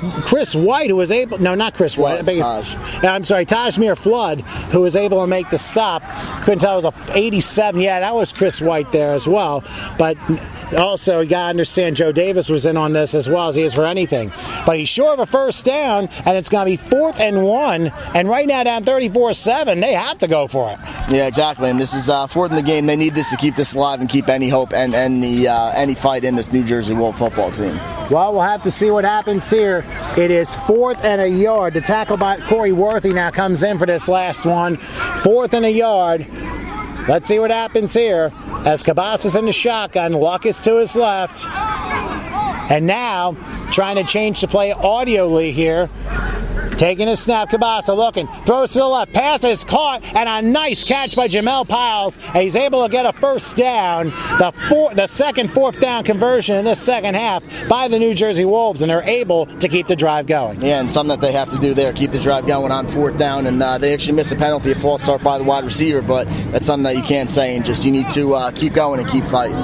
White who was able, no, not Chris White, I'm sorry, Tajmir Flood, who was able to make the stop. Couldn't tell, it was a 87, yeah, that was Chris White there as well, but also you got to understand Joe Davis was in on this as well as he is for anything. But he's short of a first down, and it's going to be 4th and 1, and right now down 34-7, they have to go for it. Yeah, exactly, and this is 4th in the game. They need this to keep this alive and keep any hope and any fight in this New Jersey Wolf football team. Well, we'll have to see what happens here. It is 4th and a yard. The tackle by Corey Worthy now comes in for this last one. 4th and a yard. Let's see what happens here. As Cabas in the shotgun, Luck is to his left. And now, trying to change the play audially here. Taking a snap, Cabasa looking, throws to the left, pass is caught, and a nice catch by Jamel Piles. And he's able to get a first down, the second 4th down conversion in this second half by the New Jersey Wolves, and they're able to keep the drive going. Yeah, and something that they have to do there, keep the drive going on 4th down, and they actually miss a penalty, a false start by the wide receiver, but that's something that you can't say, and just you need to keep going and keep fighting.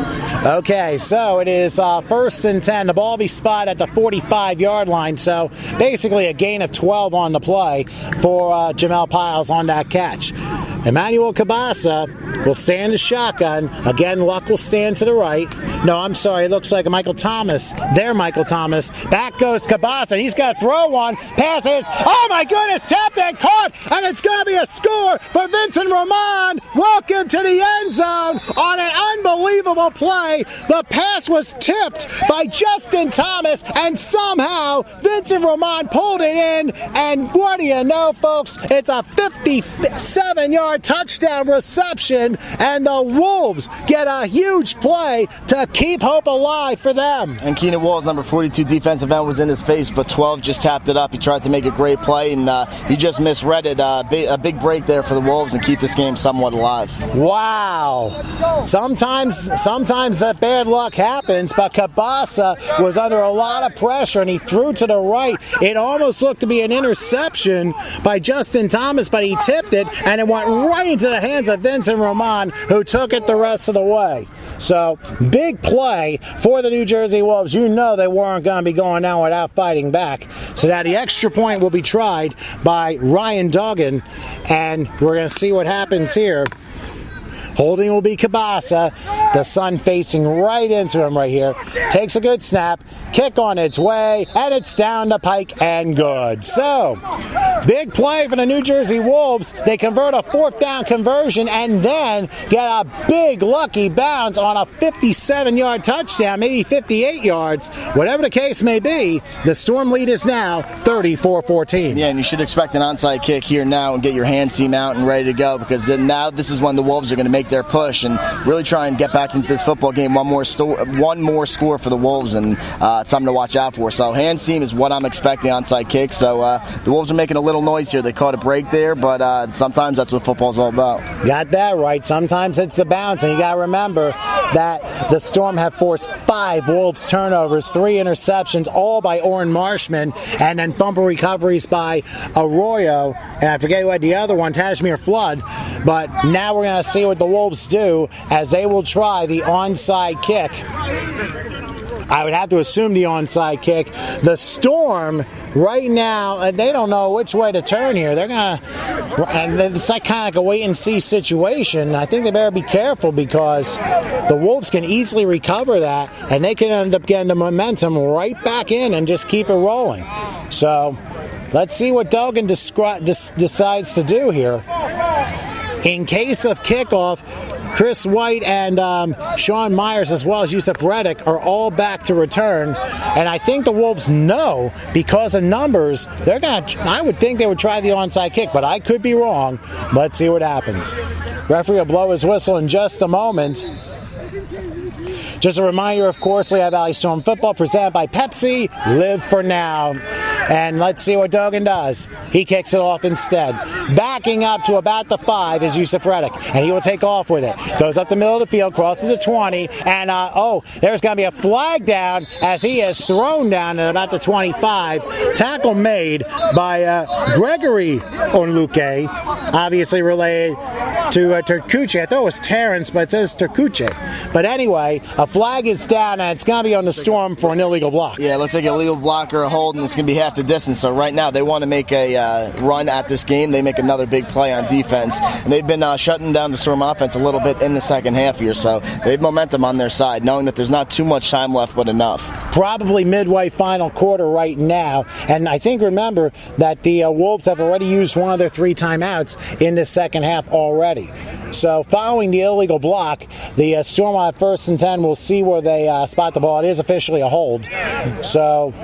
Okay, so it is 1st and 10. The ball be spotted at the 45-yard line, so basically a gain of 12 on the play for Jamel Piles on that catch. Emmanuel Cabasa will stand the shotgun. Again, Luck will stand to the right. No, I'm sorry. It looks like Michael Thomas. There, Michael Thomas. Back goes Cabasa. He's got to throw one. Passes. Oh, my goodness. Tapped and caught. And it's going to be a score for Vincent Roman. Welcome to the end zone on an unbelievable play. The pass was tipped by Justin Thomas, and somehow Vincent Roman pulled it in. And what do you know, folks? It's a 57-yard touchdown reception, and the Wolves get a huge play to keep hope alive for them. And Keenan Walls, number 42 defensive end, was in his face, but 12 just tapped it up. He tried to make a great play, and he just misread it. A big break there for the Wolves and keep this game somewhat alive. Wow. Sometimes that bad luck happens, but Cabasa was under a lot of pressure, and he threw to the right. It almost looked to be an interception by Justin Thomas, but he tipped it, and it went right into the hands of Vincent Roman, who took it the rest of the way. So, big play for the New Jersey Wolves. You know they weren't going to be going down without fighting back. So now the extra point will be tried by Ryan Duggan, and we're going to see what happens here. Holding will be Cabasa. The sun facing right into him right here. Takes a good snap. Kick on its way. And it's down the pike and good. So, big play for the New Jersey Wolves. They convert a 4th down conversion and then get a big lucky bounce on a 57-yard touchdown, maybe 58 yards. Whatever the case may be, the Storm lead is now 34-14. Yeah, and you should expect an onside kick here now and get your hand seam out and ready to go, because then now this is when the Wolves are going to make their push and really try and get back back into this football game. One more score for the Wolves, and it's something to watch out for. So hands team is what I'm expecting, onside kick. So the Wolves are making a little noise here. They caught a break there, but sometimes that's what football's all about. Got that right. Sometimes it's the bounce, and you got to remember that the Storm have forced 5 Wolves turnovers, 3 interceptions, all by Orrin Marshman, and then fumble recoveries by Arroyo, and I forget who had the other one, Tashmere Flood. But now we're going to see what the Wolves do as they will try the onside kick. I would have to assume the onside kick. The Storm right now, they don't know which way to turn here. They're going to, it's like kind of like a wait-and-see situation. I think they better be careful because the Wolves can easily recover that, and they can end up getting the momentum right back in and just keep it rolling. So let's see what Duggan decides to do here. In case of kickoff, Chris White and Sean Myers, as well as Yusuf Reddick, are all back to return. And I think the Wolves know, because of numbers, I would think they would try the onside kick, but I could be wrong. Let's see what happens. Referee will blow his whistle in just a moment. Just a reminder, of course, Lehigh Valley Storm football presented by Pepsi. Live for now. And let's see what Duggan does. He kicks it off instead. Backing up to about the 5 is Yusuf Reddick, and he will take off with it. Goes up the middle of the field, crosses the 20, and there's going to be a flag down as he is thrown down at about the 25. Tackle made by Gregory Onluke, obviously related to Turkuche. I thought it was Terrence, but it says Turkuche. But anyway, a flag is down, and it's going to be on the Storm for an illegal block. Yeah, it looks like an illegal block or a hold, and it's going to be half the distance. So right now, they want to make a run at this game. They make another big play on defense, and they've been shutting down the Storm offense a little bit in the second half here. So they have momentum on their side, knowing that there's not too much time left, but enough. Probably midway final quarter right now, and I think remember that the Wolves have already used one of their 3 timeouts in the second half already. So following the illegal block, the Storm on 1st and 10 will see where they spot the ball. It is officially a hold. So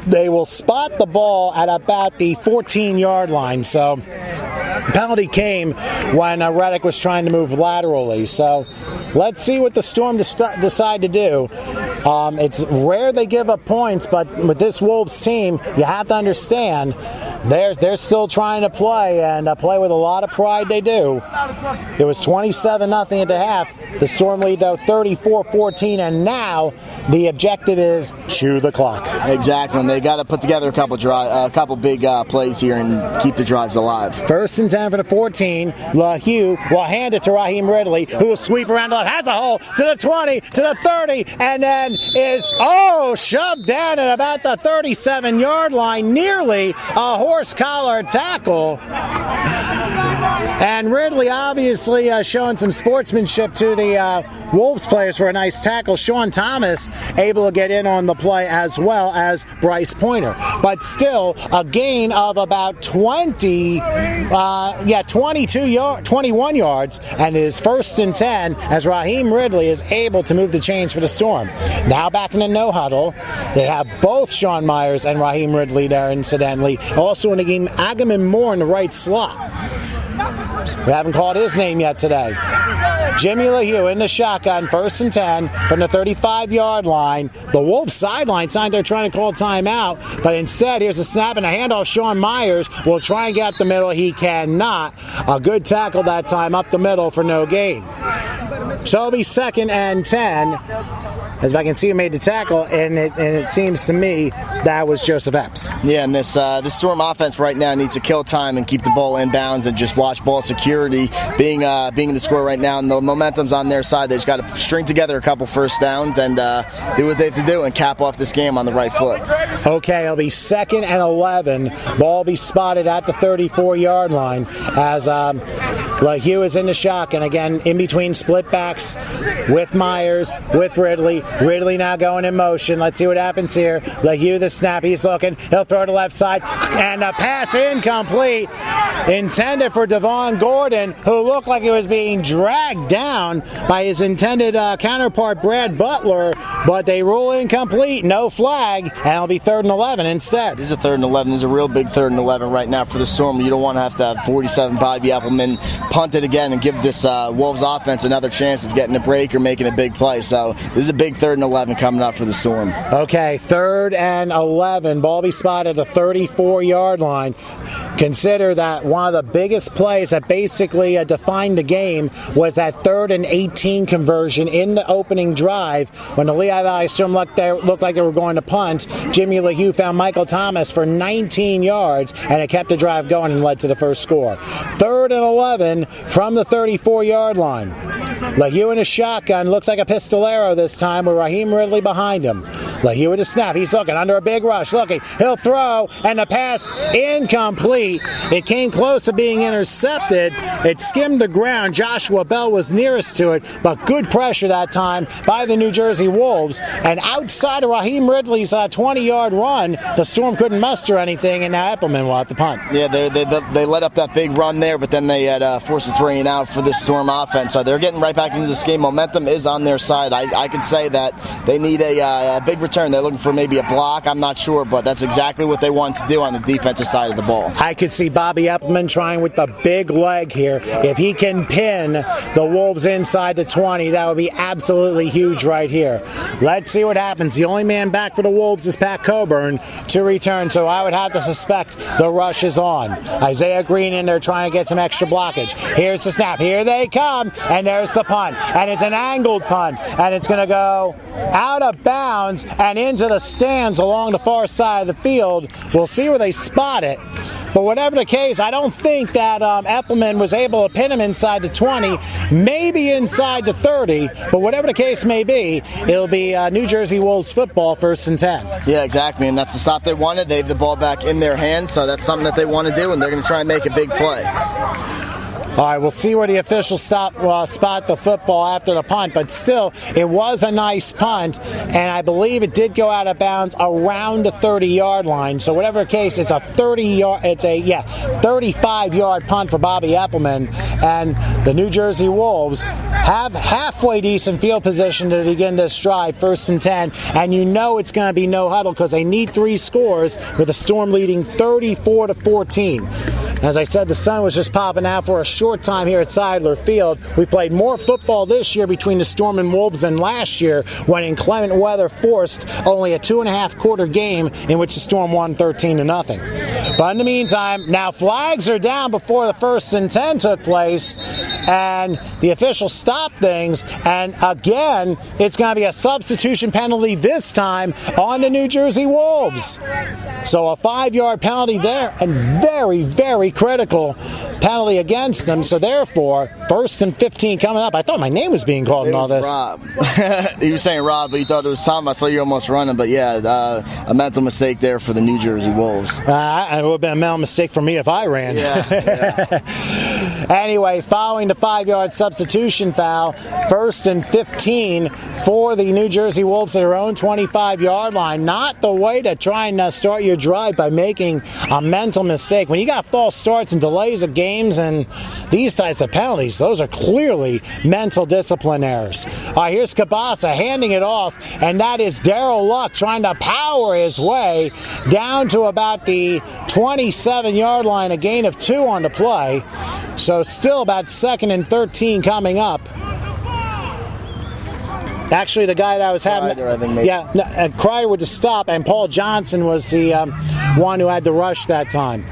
they will spot the ball at about the 14-yard line. So the penalty came when Reddick was trying to move laterally. So let's see what the Storm decide to do. It's rare they give up points, but with this Wolves team, you have to understand they're still trying to play, and play with a lot of pride they do. It was 27-0 at the half. The Storm lead, though, 34-14, and now the objective is chew the clock. Exactly, and they got to put together a couple big plays here and keep the drives alive. 1st and 10 for the 14. LaHue will hand it to Raheem Ridley, who will sweep around the left, has a hole to the 20, to the 30, and then is shoved down at about the 37-yard line, nearly a horse collar tackle. And Ridley obviously showing some sportsmanship to the Wolves players for a nice tackle. Sean Thomas able to get in on the play, as well as Bryce Pointer. But still, a gain of about 21 yards, and it is 1st and 10 as Raheem Ridley is able to move the chains for the Storm. Now back in the no huddle, they have both Sean Myers and Raheem Ridley there, incidentally. Also in the game, Agaman Moore in the right slot. We haven't called his name yet today. Jimmy LaHue in the shotgun, 1st and 10 from the 35-yard line. The Wolves sideline sign they're trying to call timeout, but instead here's a snap and a handoff. Sean Myers will try and get up the middle. He cannot. A good tackle that time up the middle for no gain. So it'll be 2nd and 10. As I can see who made the tackle, and it seems to me that was Joseph Epps. Yeah, and this Storm offense right now needs to kill time and keep the ball inbounds and just watch ball security being in the score right now. And the momentum's on their side. They just got to string together a couple first downs and do what they have to do and cap off this game on the right foot. Okay, it'll be 2nd and 11. Ball will be spotted at the 34-yard line as LaHue is in the shotgun again, in between split backs with Myers, with Ridley. Ridley now going in motion. Let's see what happens here. LaHue the snap. He's looking. He'll throw to the left side. And a pass incomplete. Intended for Devon Gordon, who looked like he was being dragged down by his intended counterpart, Brad Butler, but they rule incomplete, no flag, and it'll be 3rd and 11 instead. This is a 3rd and 11. This is a real big 3rd and 11 right now for the Storm. You don't want to have 47 Bobby Appleman punt it again and give this Wolves offense another chance of getting a break or making a big play. So this is a big 3rd and 11 coming up for the Storm. Okay, 3rd and 11. Ball be spotted at the 34-yard line. Consider that one of the biggest plays that basically defined the game was that 3rd and 18 conversion in the opening drive when the Lehigh Valley Storm looked like they were going to punt. Jimmy LeHue found Michael Thomas for 19 yards, and it kept the drive going and led to the first score. 3rd and 11 from the 34-yard line. LeHue in a shotgun, looks like a pistolero this time with Raheem Ridley behind him. LeHue with a snap, he's looking under a big rush, looking, he'll throw, and the pass incomplete. It came close to being intercepted. It skimmed the ground. Joshua Bell was nearest to it, but good pressure that time by the New Jersey Wolves. And outside of Raheem Ridley's 20-yard run, the Storm couldn't muster anything, and now Appleman will have to punt. Yeah, they let up that big run there, but then they had forced a 3-and-out for the Storm offense. So they're getting right back into this game. Momentum is on their side. I could say that they need a big return. They're looking for maybe a block. I'm not sure, but that's exactly what they want to do on the defensive side of the ball. I could see Bobby Appleman trying with the big leg here. If he can pin the Wolves inside the 20, that would be absolutely huge right here. Let's see what happens. The only man back for the Wolves is Pat Coburn to return, so I would have to suspect the rush is on. Isaiah Green in there trying to get some extra blockage. Here's the snap. Here they come, and there's the punt. And it's an angled punt, and it's going to go out of bounds and into the stands along the far side of the field. We'll see where they spot it. But whatever the case, I don't think that Appleman was able to pin him inside the 20, maybe inside the 30, but whatever the case may be, it'll be New Jersey Wolves football, 1st and 10. Yeah, exactly, and that's the stop they wanted. They have the ball back in their hands, so that's something that they want to do, and they're going to try and make a big play. All right, we'll see where the officials spot the football after the punt, but still, it was a nice punt, and I believe it did go out of bounds around the 30-yard line. So whatever the case, it's a 35-yard punt for Bobby Appleman, and the New Jersey Wolves have halfway decent field position to begin this drive, 1st and 10, and you know it's going to be no huddle because they need 3 scores with the Storm leading 34-14. As I said, the sun was just popping out for a short time here at Seidler Field. We played more football this year between the Storm and Wolves than last year when inclement weather forced only a 2.5-quarter game in which the Storm won 13-0. But in the meantime, now flags are down before the 1st and 10 took place, and the officials stopped things, and again, it's going to be a substitution penalty this time on the New Jersey Wolves. So a 5-yard penalty there, and very, very critical penalty against them. So therefore, 1st and 15 coming up. I thought my name was being called in all this. Rob. He was saying Rob, but you thought it was Tom. I saw you almost running, but yeah, a mental mistake there for the New Jersey Wolves. It would have been a mental mistake for me if I ran. Yeah. Anyway, following the 5-yard substitution foul, 1st and 15 for the New Jersey Wolves at their own 25-yard line. Not the way to try and start your drive by making a mental mistake. When you got false starts and delays of games and these types of penalties, those are clearly mental discipline errors. Here's Cabasa handing it off, and that is Darrell Luck trying to power his way down to about the 27-yard line, a gain of 2 on the play. So still about 2nd and 13 coming up. Actually, the guy that was having... Kreider with the stop, and Paul Johnson was the one who had the rush that time.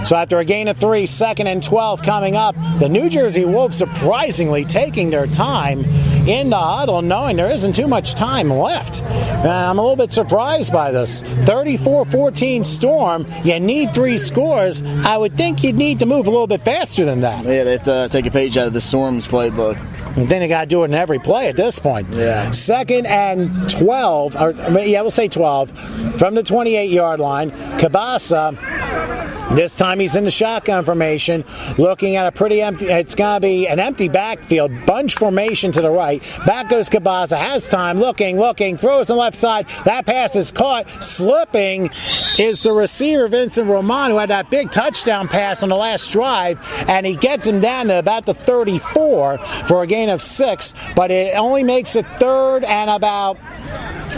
So after a gain of 3, 2nd and 12 coming up, the New Jersey Wolves surprisingly taking their time in the huddle, knowing there isn't too much time left. I'm a little bit surprised by this. 34-14 Storm, you need 3 scores. I would think you'd need to move a little bit faster than that. Yeah, they have to take a page out of the Storm's playbook. And then they got to do it in every play at this point. Yeah. 2nd and 12, we'll say 12, from the 28-yard line. Cabasa This time he's in the shotgun formation, looking at a pretty empty, it's going to be an empty backfield, bunch formation to the right. Back goes Cabasa, has time, looking, throws on the left side. That pass is caught. Slipping is the receiver, Vincent Roman, who had that big touchdown pass on the last drive, and he gets him down to about the 34 for a gain of 6, but it only makes it 3rd and about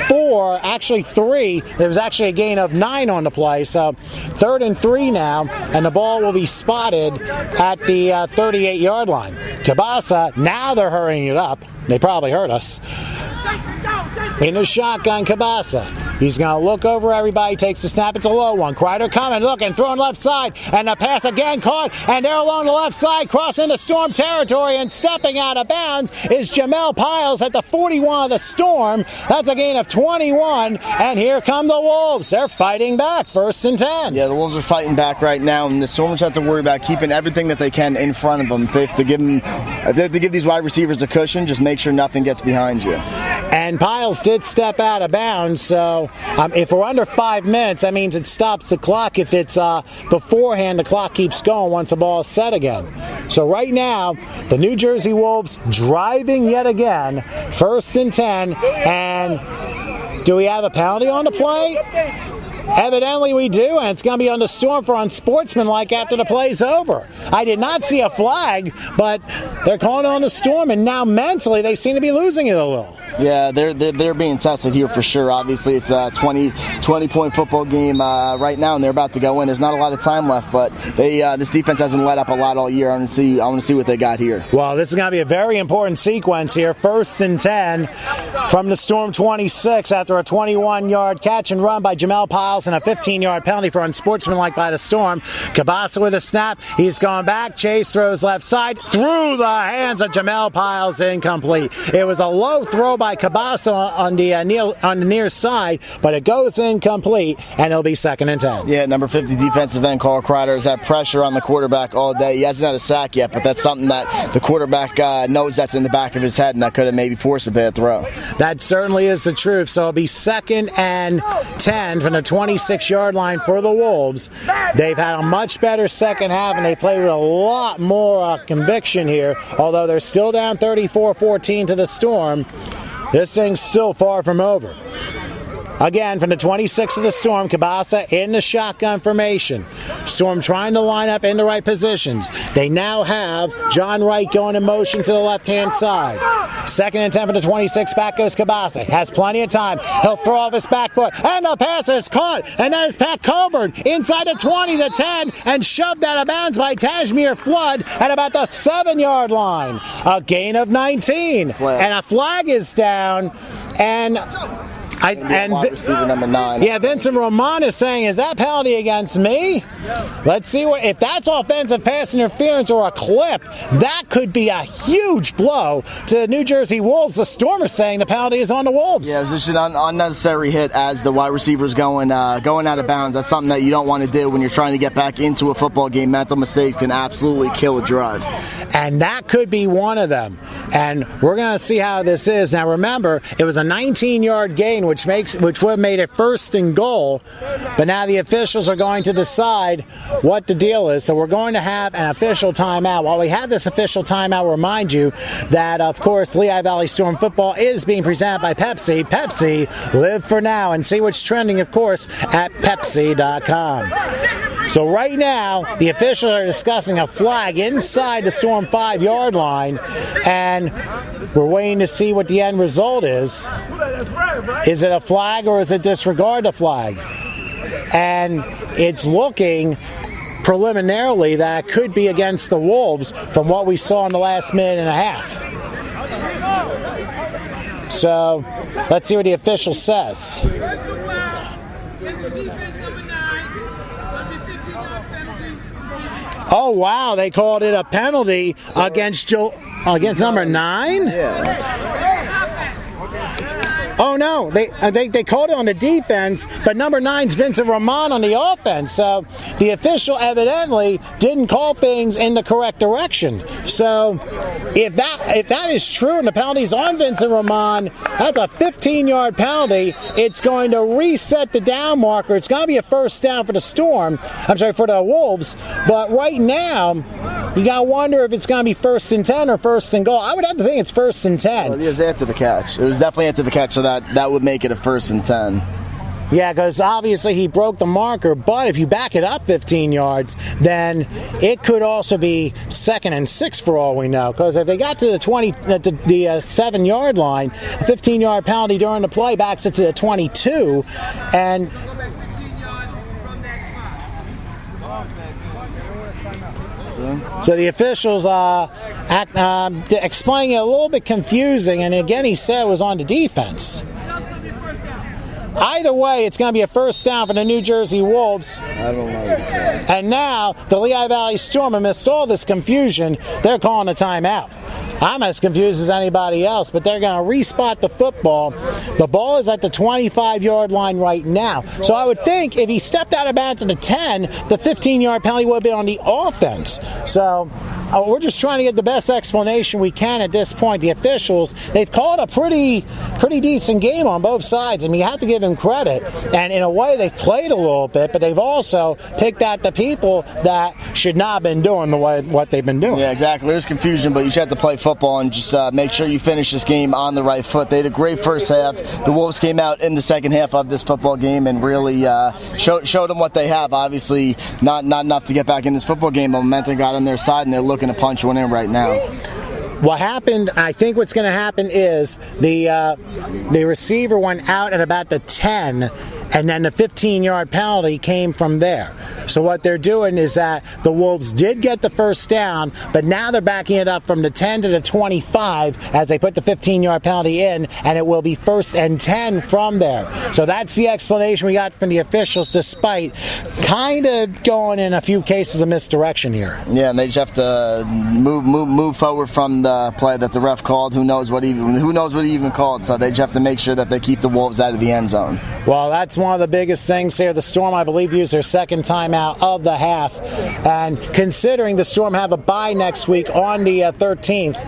4, actually 3. There was actually a gain of 9 on the play, so 3rd and 3 now, and the ball will be spotted at the 38-yard line. Cabasa, now they're hurrying it up. They probably heard us. In the shotgun, Cabasa. He's going to look over everybody, takes the snap. It's a low one. Kreider coming, looking, throwing left side, and the pass again caught, and they're along the left side, crossing the Storm territory, and stepping out of bounds is Jamel Piles at the 41 of the Storm. That's a gain of 21, and here come the Wolves. They're fighting back, 1st and 10. Yeah, the Wolves are fighting back right now, and the Stormers have to worry about keeping everything that they can in front of them. They have to give these wide receivers a cushion, just make sure nothing gets behind you. And Piles did step out of bounds, so if we're under 5 minutes, that means it stops the clock. If it's beforehand, the clock keeps going once the ball is set again. So right now, the New Jersey Wolves driving yet again, 1st and 10, and do we have a penalty on the play? Evidently we do, and it's going to be on the Storm for unsportsmanlike after the play's over. I did not see a flag, but they're calling on the Storm, and now mentally they seem to be losing it a little. Yeah, they're being tested here for sure. Obviously, it's a 20-point football game right now, and they're about to go in. There's not a lot of time left, but this defense hasn't let up a lot all year. I want to see what they got here. Well, this is going to be a very important sequence here. 1st and 10 from the Storm 26 after a 21-yard catch and run by Jamel Piles and a 15-yard penalty for unsportsmanlike by the Storm. Cabasa with a snap. He's gone back. Chase throws left side through the hands of Jamel Piles, incomplete. It was a low throw by Cabasa on the near side, but it goes incomplete, and it'll be 2nd and 10. Yeah, number 50 defensive end Carl Kreider has had pressure on the quarterback all day. He hasn't had a sack yet, but that's something that the quarterback knows that's in the back of his head, and that could have maybe forced a bad throw. That certainly is the truth. So it'll be 2nd and 10 from the 26-yard line for the Wolves. They've had a much better second half, and they played with a lot more conviction here, although they're still down 34-14 to the Storm. This thing's still far from over. Again, from the 26 of the Storm, Cabasa in the shotgun formation. Storm trying to line up in the right positions. They now have John Wright going in motion to the left-hand side. 2nd and 10 for the 26. Back goes Cabasa. Has plenty of time. He'll throw off his back foot, and the pass is caught. And that is Pat Coburn inside the 20 to 10 and shoved out of bounds by Tajmir Flood at about the 7-yard line. A gain of 19. And a flag is down. And wide receiver number 9. Yeah, Vincent Roman is saying, is that penalty against me? Let's see if that's offensive pass interference or a clip. That could be a huge blow to the New Jersey Wolves. The Storm are saying the penalty is on the Wolves. Yeah, it was just an unnecessary hit as the wide receiver's going out of bounds. That's something that you don't want to do when you're trying to get back into a football game. Mental mistakes can absolutely kill a drive. And that could be one of them. And we're going to see how this is. Now remember, it was a 19-yard gain, which would have made it 1st and goal. But now the officials are going to decide what the deal is. So we're going to have an official timeout. While we have this official timeout, we'll remind you that, of course, Lehigh Valley Storm football is being presented by Pepsi. Pepsi, live for now. And see what's trending, of course, at Pepsi.com. So right now, the officials are discussing a flag inside the Storm 5-yard line, and we're waiting to see what the end result is. Is it a flag or is it disregard the flag? And it's looking preliminarily that it could be against the Wolves from what we saw in the last minute and a half. So let's see what the official says. Oh wow! They called it a penalty against number 9. Yeah. Oh no, they called it on the defense, but number 9's Vincent Ramon on the offense. So the official evidently didn't call things in the correct direction. So if that is true and the penalty's on Vincent Ramon, that's a 15-yard penalty. It's going to reset the down marker. It's going to be a first down for the Storm. I'm sorry, for the Wolves. But right now, you got to wonder if it's going to be 1st and 10 or 1st and goal. I would have to think it's 1st and 10. Well, it was after the catch. It was definitely after the catch, so that would make it a 1st and 10. Yeah, because obviously he broke the marker, but if you back it up 15 yards, then it could also be 2nd and 6 for all we know. Because if they got to the 7-yard line, a 15-yard penalty during the play backs it to the 22, and so the officials explaining it a little bit confusing, and again he said it was on the defense. Either way, it's going to be a first down for the New Jersey Wolves. I don't know. And now the Lehigh Valley Storm, amidst all this confusion, they're calling a timeout. I'm as confused as anybody else, but they're going to respot the football. The ball is at the 25-yard line right now. So I would think if he stepped out of bounds at the 10, the 15-yard penalty would have been on the offense. So we're just trying to get the best explanation we can at this point. The officials, they've called a pretty decent game on both sides. I mean, you have to give them credit. And in a way, they've played a little bit, but they've also picked out the people that should not have been doing what they've been doing. Yeah, exactly. There's confusion, but you should have to play football and just make sure you finish this game on the right foot. They had a great first half. The Wolves came out in the second half of this football game and really showed them what they have. Obviously, not enough to get back in this football game. Momentum got on their side, and they're looking to punch one in right now. What happened, I think what's going to happen is the receiver went out at about the 10, and then the 15-yard penalty came from there. So what they're doing is that the Wolves did get the first down, but now they're backing it up from the 10 to the 25 as they put the 15-yard penalty in, and it will be 1st and 10 from there. So that's the explanation we got from the officials, despite kind of going in a few cases of misdirection here. Yeah, and they just have to move forward from the play that the ref called. Who knows what he even called? So they just have to make sure that they keep the Wolves out of the end zone. Well, that's one of the biggest things here. The Storm, I believe, used their second timeout of the half. And considering the Storm have a bye next week on the 13th,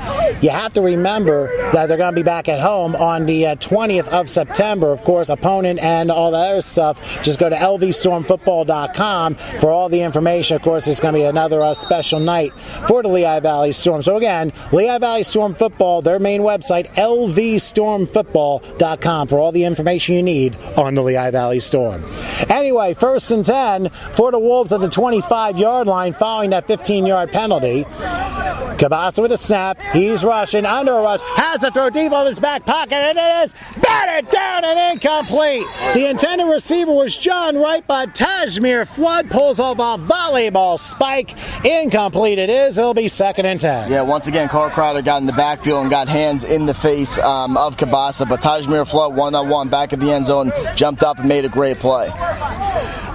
you have to remember that they're going to be back at home on the 20th of September. Of course, opponent and all the other stuff, just go to lvstormfootball.com for all the information. Of course, it's going to be another special night for the Lehigh Valley Storm. So again, Lehigh Valley Storm Football, their main website, lvstormfootball.com for all the information you need on the Lehigh Valley Storm. Anyway, 1st and 10 for the Wolves at the 25-yard line following that 15-yard penalty. Cabasa with a snap. He's rushing, under a rush, has to throw deep of his back pocket, and it is batted down and incomplete. The intended receiver was John Wright, but Tajmir Flood pulls off a volleyball spike. Incomplete it is. It'll be 2nd and 10. Yeah, once again, Carl Crowder got in the backfield and got hands in the face of Cabasa, but Tajmir Flood, one-on-one, back at the end zone, jumped up and made a great play.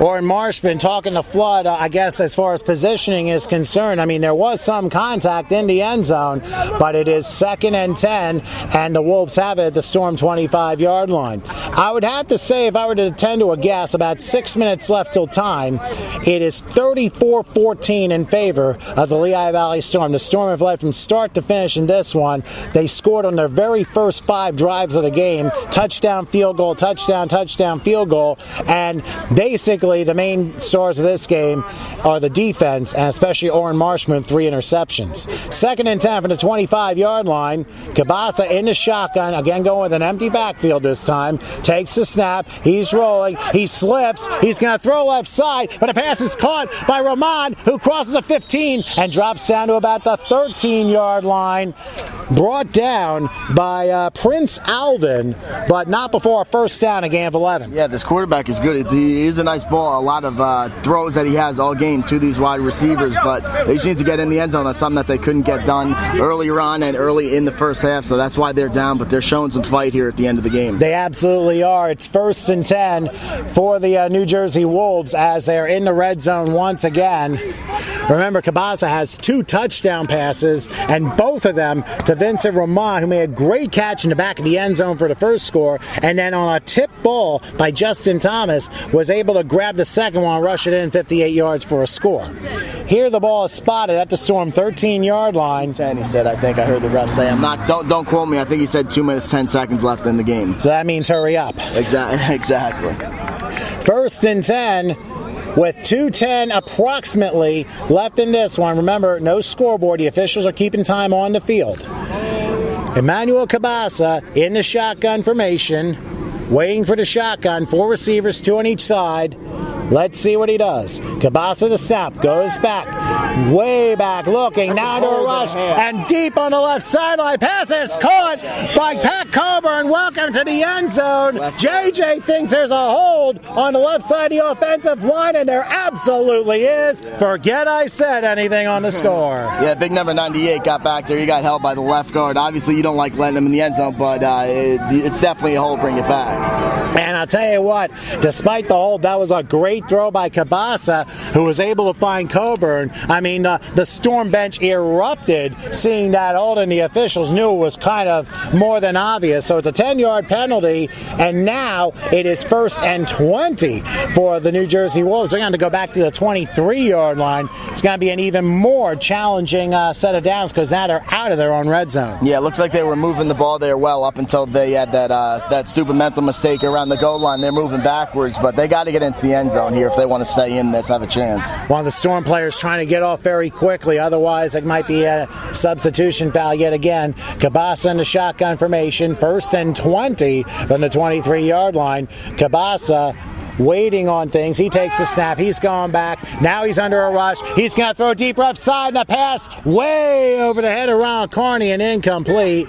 Orrin Marshman talking to Flood, I guess, as far as positioning is concerned. I mean, there was some contact in the end zone, but it is 2nd and 10, and the Wolves have it at the Storm 25-yard line. I would have to say, if I were to tend to a guess, about 6 minutes left till time, it is 34-14 in favor of the Lehigh Valley Storm. The Storm have led from start to finish in this one. They scored on their very first 5 drives of the game. Touchdown, field goal, touchdown, touchdown, field goal, and basically the main stars of this game are the defense, and especially Orrin Marshman, 3 interceptions. 2nd and 10 from the 25-yard line. Cabasa in the shotgun, again going with an empty backfield this time. Takes the snap. He's rolling. He slips. He's going to throw left side, but a pass is caught by Ramon, who crosses the 15 and drops down to about the 13-yard line. Brought down by Prince Alvin, but not before a first down, a gain of 11. Yeah, this quarterback is good. He is a nice ball. A lot of throws that he has all game to these wide receivers, but they just need to get in the end zone. That's something that they couldn't get done earlier on and early in the first half, so that's why they're down, but they're showing some fight here at the end of the game. They absolutely are. It's 1st and 10 for the New Jersey Wolves as they're in the red zone once again. Remember, Cabasa has 2 touchdown passes, and both of them to Vincent Roman, who made a great catch in the back of the end zone for the first score, and then on a tip ball by Justin Thomas was able to grab the second one and rush it in 58 yards for a score. Here the ball is spotted at the Storm 13-yard line. And he said, I think I heard the ref say, don't quote me, I think he said 2 minutes, 10 seconds left in the game. So that means hurry up. Exactly. 1st and 10 with 2:10 approximately left in this one. Remember, no scoreboard. The officials are keeping time on the field. Emmanuel Cabasa in the shotgun formation, waiting for the shotgun. 4 receivers, 2 on each side. Let's see what he does. Cabasa the snap, goes back, way back, looking, now to a rush, and deep on the left sideline. Pass is caught by Pat Coburn. Welcome to the end zone. JJ thinks there's a hold on the left side of the offensive line, and there absolutely is. Forget I said anything on the score. Yeah, big number 98 got back there. He got held by the left guard. Obviously, you don't like letting him in the end zone, but it's definitely a hold. Bring it back. And I'll tell you what, despite the hold, that was a great throw by Cabasa, who was able to find Coburn. I mean, the Storm bench erupted seeing that hold, and the officials knew it was kind of more than obvious. So it's a 10-yard penalty, and now it is 1st and 20 for the New Jersey Wolves. They're going to go back to the 23-yard line. It's going to be an even more challenging set of downs because now they're out of their own red zone. Yeah, it looks like they were moving the ball there well up until they had that stupid mental mistake around the goal line. They're moving backwards, but they got to get into the end zone here if they want to stay in this, have a chance. One of the Storm players trying to get off very quickly, otherwise it might be a substitution foul yet again. Cabasa in the shotgun formation, 1st and 20 from the 23-yard line. Cabasa waiting on things. He takes the snap. He's going back. Now he's under a rush. He's going to throw deep left side, and the pass way over the head of Ronald Carney and incomplete.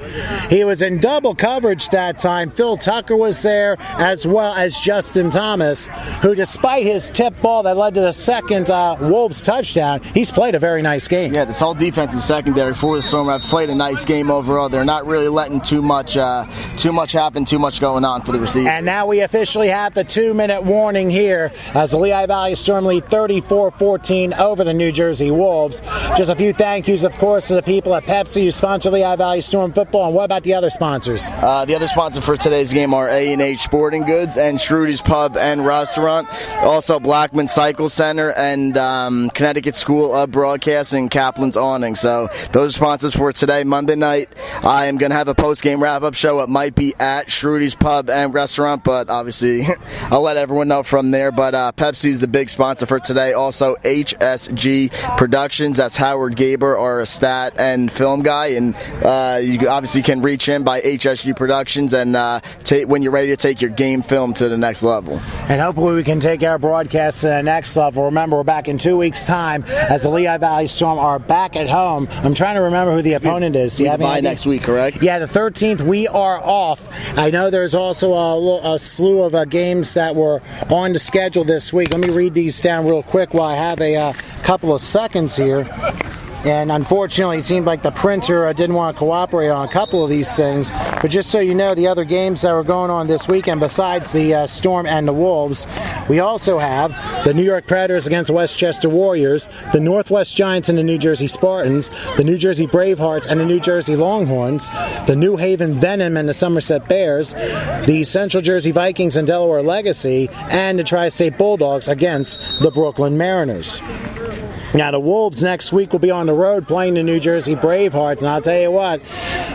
He was in double coverage that time. Phil Tucker was there, as well as Justin Thomas, who, despite his tip ball that led to the second Wolves touchdown, he's played a very nice game. Yeah, this whole defense and secondary for the Storm have played a nice game overall. They're not really letting too much happen, too much going on for the receivers. And now we officially have the 2-minute warning here as the Lehigh Valley Storm lead 34-14 over the New Jersey Wolves. Just a few thank yous, of course, to the people at Pepsi who sponsor Lehigh Valley Storm football. And what about the other sponsors? The other sponsor for today's game are A&H Sporting Goods and Schrudy's Pub and Restaurant. Also Blackman Cycle Center and Connecticut School of Broadcasting, Kaplan's Awning. So those are sponsors for today, Monday night. I am going to have a post-game wrap-up show. It might be at Schrudy's Pub and Restaurant, but obviously I'll let everyone know from there. But Pepsi's the big sponsor for today. Also HSG Productions. That's Howard Gaber, our stat and film guy. And you obviously can reach him by HSG Productions and when you're ready to take your game film to the next level. And hopefully we can take our broadcast to the next level. Remember, we're back in 2 weeks' time as the Lehigh Valley Storm are back at home. I'm trying to remember who the opponent is. Do you have any idea? Next week, correct? Yeah, the 13th we are off. I know there's also a slew of games that were on the schedule this week. Let me read these down real quick while I have a couple of seconds here. And unfortunately, it seemed like the printer didn't want to cooperate on a couple of these things. But just so you know, the other games that were going on this weekend, besides the Storm and the Wolves, we also have the New York Predators against Westchester Warriors, the Northwest Giants and the New Jersey Spartans, the New Jersey Bravehearts and the New Jersey Longhorns, the New Haven Venom and the Somerset Bears, the Central Jersey Vikings and Delaware Legacy, and the Tri-State Bulldogs against the Brooklyn Mariners. Now, the Wolves next week will be on the road playing the New Jersey Bravehearts, and I'll tell you what,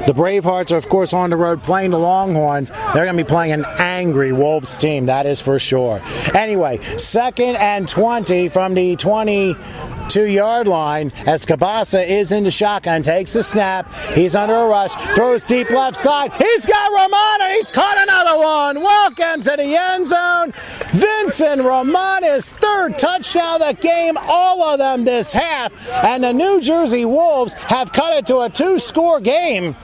the Bravehearts are, of course, on the road playing the Longhorns. They're going to be playing an angry Wolves team, that is for sure. Anyway, 2nd and 20 from the 22-yard line as Cabasa is in the shotgun, takes the snap, he's under a rush, throws deep left side, he's got Romano, he's caught another one. Welcome to the end zone. Vincent Roman, his 3rd touchdown of the game, all of them this half, and the New Jersey Wolves have cut it to a 2-score game.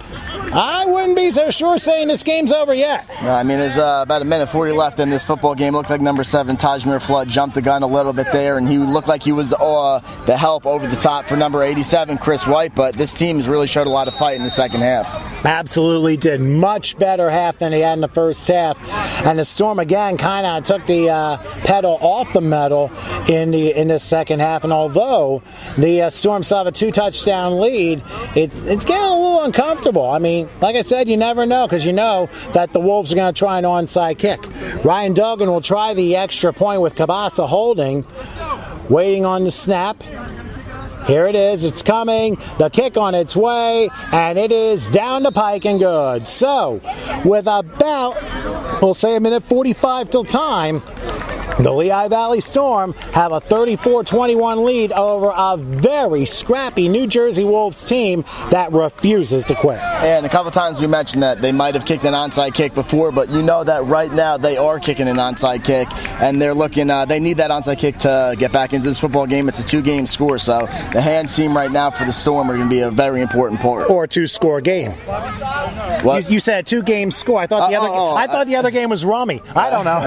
I wouldn't be so sure saying this game's over yet. No, I mean, there's about a minute 40 left in this football game. Looked like number 7, Tajmir Flood, jumped the gun a little bit there, and he looked like he was the help over the top for number 87, Chris White, but this team has really showed a lot of fight in the second half. Absolutely did. Much better half than he had in the first half. And the Storm, again, kind of took the the pedal off the metal in the second half. And although the Storm still have a 2-touchdown lead, it's getting a little uncomfortable. I mean, like I said, you never know, because you know that the Wolves are going to try an onside kick. Ryan Duggan will try the extra point with Cabasa holding, waiting on the snap. Here it is, it's coming, the kick on its way, and it is down the pike and good. So, with about, we'll say, a minute 45 till time, the Lehigh Valley Storm have a 34-21 lead over a very scrappy New Jersey Wolves team that refuses to quit. And a couple times we mentioned that they might have kicked an onside kick before, but you know that right now they are kicking an onside kick, and they're looking. They need that onside kick to get back into this football game. It's a 2-game score, so the hands team right now for the Storm are going to be a very important part. Or a 2-score game. What? You said a 2-game score. I thought the other game was rummy. I don't know.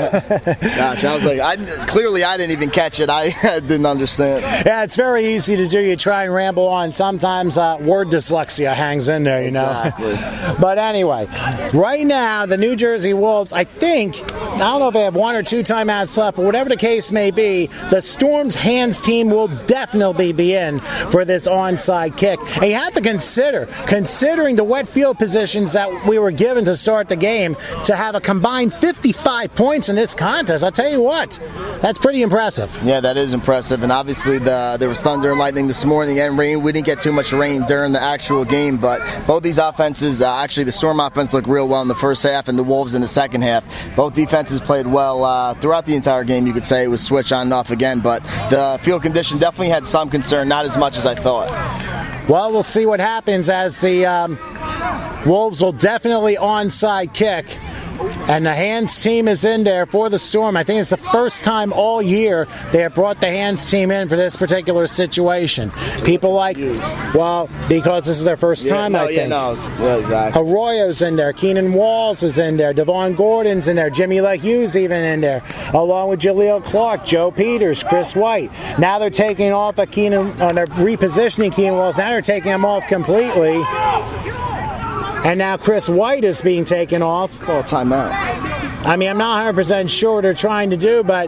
Gosh, I was like, clearly I didn't even catch it. I didn't understand. Yeah, it's very easy to do. You try and ramble on. Sometimes word dyslexia hangs in there, you know. Exactly. But anyway, right now, the New Jersey Wolves, I don't know if they have 1 or 2 timeouts left, but whatever the case may be, the Storm's hands team will definitely be in for this onside kick. And you have to considering the wet field positions that we were given to start the game, to have a combined 55 points in this contest. I'll tell you what, that's pretty impressive. Yeah, that is impressive. And obviously there was thunder and lightning this morning and rain. We didn't get too much rain during the actual game, but both these offenses, actually the Storm offense looked real well in the first half and the Wolves in the second half. Both defenses played well throughout the entire game. You could say it was switch on and off again, but the field condition definitely had some concern, not as much as I thought. Well, we'll see what happens, as the Wolves will definitely onside kick. And the hands team is in there for the Storm. I think it's the first time all year they have brought the hands team in for this particular situation. People like, well, because this is their first time, I think. Yeah, exactly. Arroyo's in there. Keenan Walls is in there. Devon Gordon's in there. Jimmy LeHugh's even in there, along with Jaleel Clark, Joe Peters, Chris White. Now they're taking off they're repositioning Keenan Walls. Now they're taking him off completely. And now Chris White is being taken off. Call timeout. I mean, I'm not 100% sure what they're trying to do, but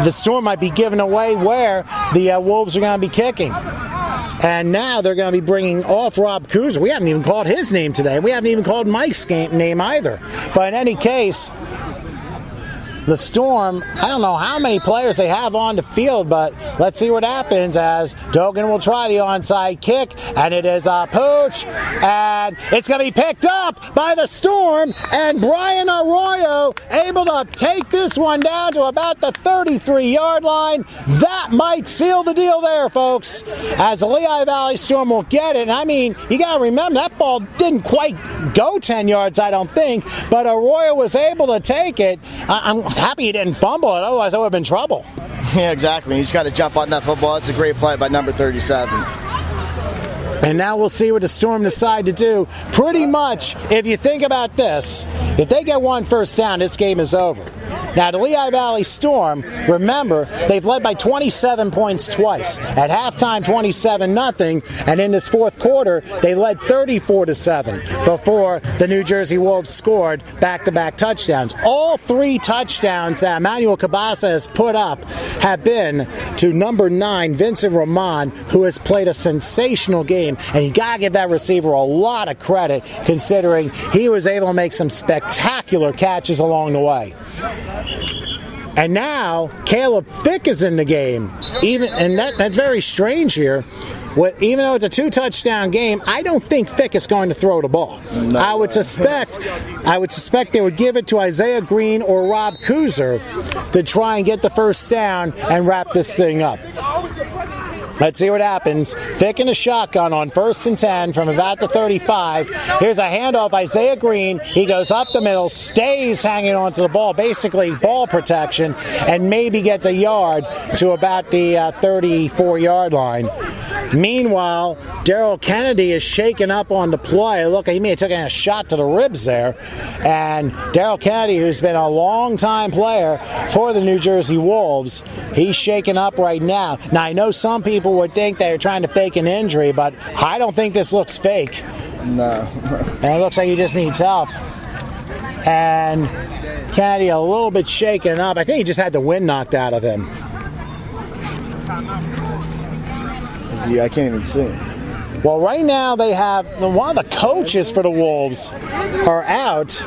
the Storm might be giving away where the Wolves are going to be kicking. And now they're going to be bringing off Rob Kuzer. We haven't even called his name today. We haven't even called Mike's name either. But in any case, the Storm, I don't know how many players they have on the field, but let's see what happens, as Dogan will try the onside kick, and it is a pooch, and it's going to be picked up by the Storm, and Brian Arroyo able to take this one down to about the 33-yard line. That might seal the deal there, folks, as the Lehigh Valley Storm will get it. And I mean, you got to remember, that ball didn't quite go 10 yards, I don't think, but Arroyo was able to take it. I'm happy he didn't fumble it, otherwise I would have been in trouble. Yeah, exactly. You just got to jump on that football. That's a great play by number 37. And now we'll see what the Storm decide to do. Pretty much, if you think about this, if they get 1 first down, this game is over. Now, the Lehigh Valley Storm, remember, they've led by 27 points twice. At halftime, 27-0, and in this fourth quarter, they led 34-7 before the New Jersey Wolves scored back-to-back touchdowns. All 3 touchdowns that Emmanuel Cabasa has put up have been to number 9, Vincent Roman, who has played a sensational game, and you got to give that receiver a lot of credit, considering he was able to make some spectacular catches along the way. And now Caleb Fick is in the game. That's very strange here. Even though it's a 2-touchdown game, I don't think Fick is going to throw the ball. No. I would suspect they would give it to Isaiah Green or Rob Kuzer to try and get the first down and wrap this thing up. Let's see what happens. Fick in a shotgun on 1st and 10 from about the 35. Here's a handoff, Isaiah Green. He goes up the middle, stays hanging onto the ball, basically ball protection, and maybe gets a yard to about the 34-yard line. Meanwhile, Darrell Kennedy is shaken up on the play. Look, he may have taken a shot to the ribs there. And Darrell Kennedy, who's been a long-time player for the New Jersey Wolves, he's shaken up right now. Now, I know some people would think they're trying to fake an injury, but I don't think this looks fake. No. And it looks like he just needs help. and Kennedy a little bit shaken up. I think he just had the wind knocked out of him. I can't even see. Well, right now they have one of the coaches for the Wolves are out.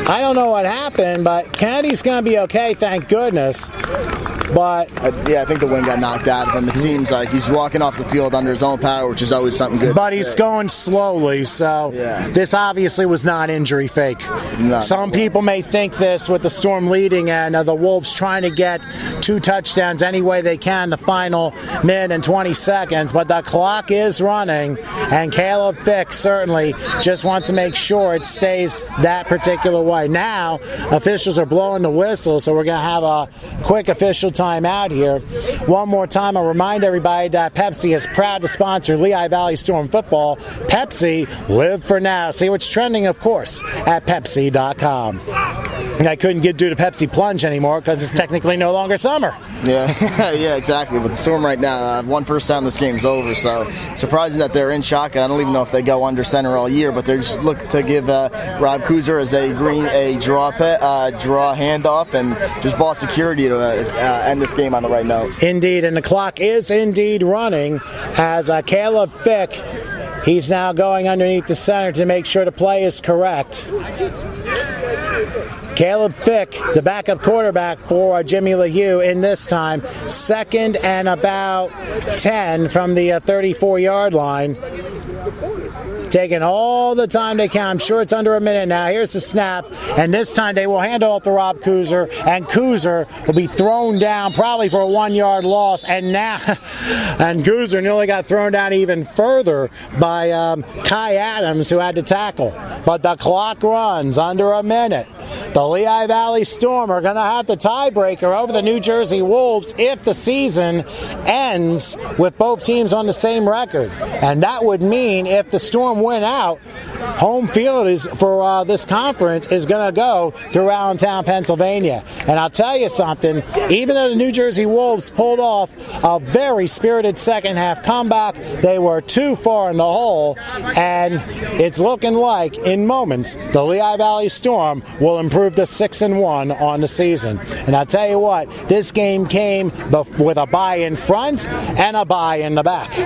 I don't know what happened, but Kennedy's going to be okay, thank goodness. But I think the wind got knocked out of him. It seems like he's walking off the field under his own power, which is always something good. But he's going slowly, so this obviously was not injury fake. Some people may think this with the Storm leading and the Wolves trying to get 2 touchdowns any way they can the final minute and 20 seconds, but the clock is running, and Caleb Fick certainly just wants to make sure it stays that particular way. Now, officials are blowing the whistle, so we're going to have a quick official time out here. One more time, I'll remind everybody that Pepsi is proud to sponsor Lehigh Valley Storm football. Pepsi, live for now. See what's trending, of course, at Pepsi.com. I couldn't do the Pepsi plunge anymore because it's technically no longer summer. Yeah, yeah, exactly. But the Storm right now, one first down, this game's over. So surprising that they're in shock. And I don't even know if they go under center all year, but they're just looking to give Rob Kuzer as a draw handoff and just ball security to end this game on the right note. Indeed, and the clock is indeed running as Caleb Fick, he's now going underneath the center to make sure the play is correct. Caleb Fick, the backup quarterback for Jimmy LeHue in this time, 2nd and about 10 from the 34-yard line. Taking all the time they can. I'm sure it's under a minute now. Here's the snap, and this time they will hand it off to Rob Kuzer, and Kuzer will be thrown down probably for a 1-yard loss. And Kuzer nearly got thrown down even further by Kai Adams, who had to tackle. But the clock runs under a minute. The Lehigh Valley Storm are going to have the tiebreaker over the New Jersey Wolves if the season ends with both teams on the same record. And that would mean if the Storm win out, home field is for this conference is going to go through Allentown, Pennsylvania. And I'll tell you something, even though the New Jersey Wolves pulled off a very spirited second-half comeback, they were too far in the hole, and it's looking like, in moments, the Lehigh Valley Storm will improve to 6-1 on the season. And I'll tell you what, this game came with a bye in front and a bye in the back.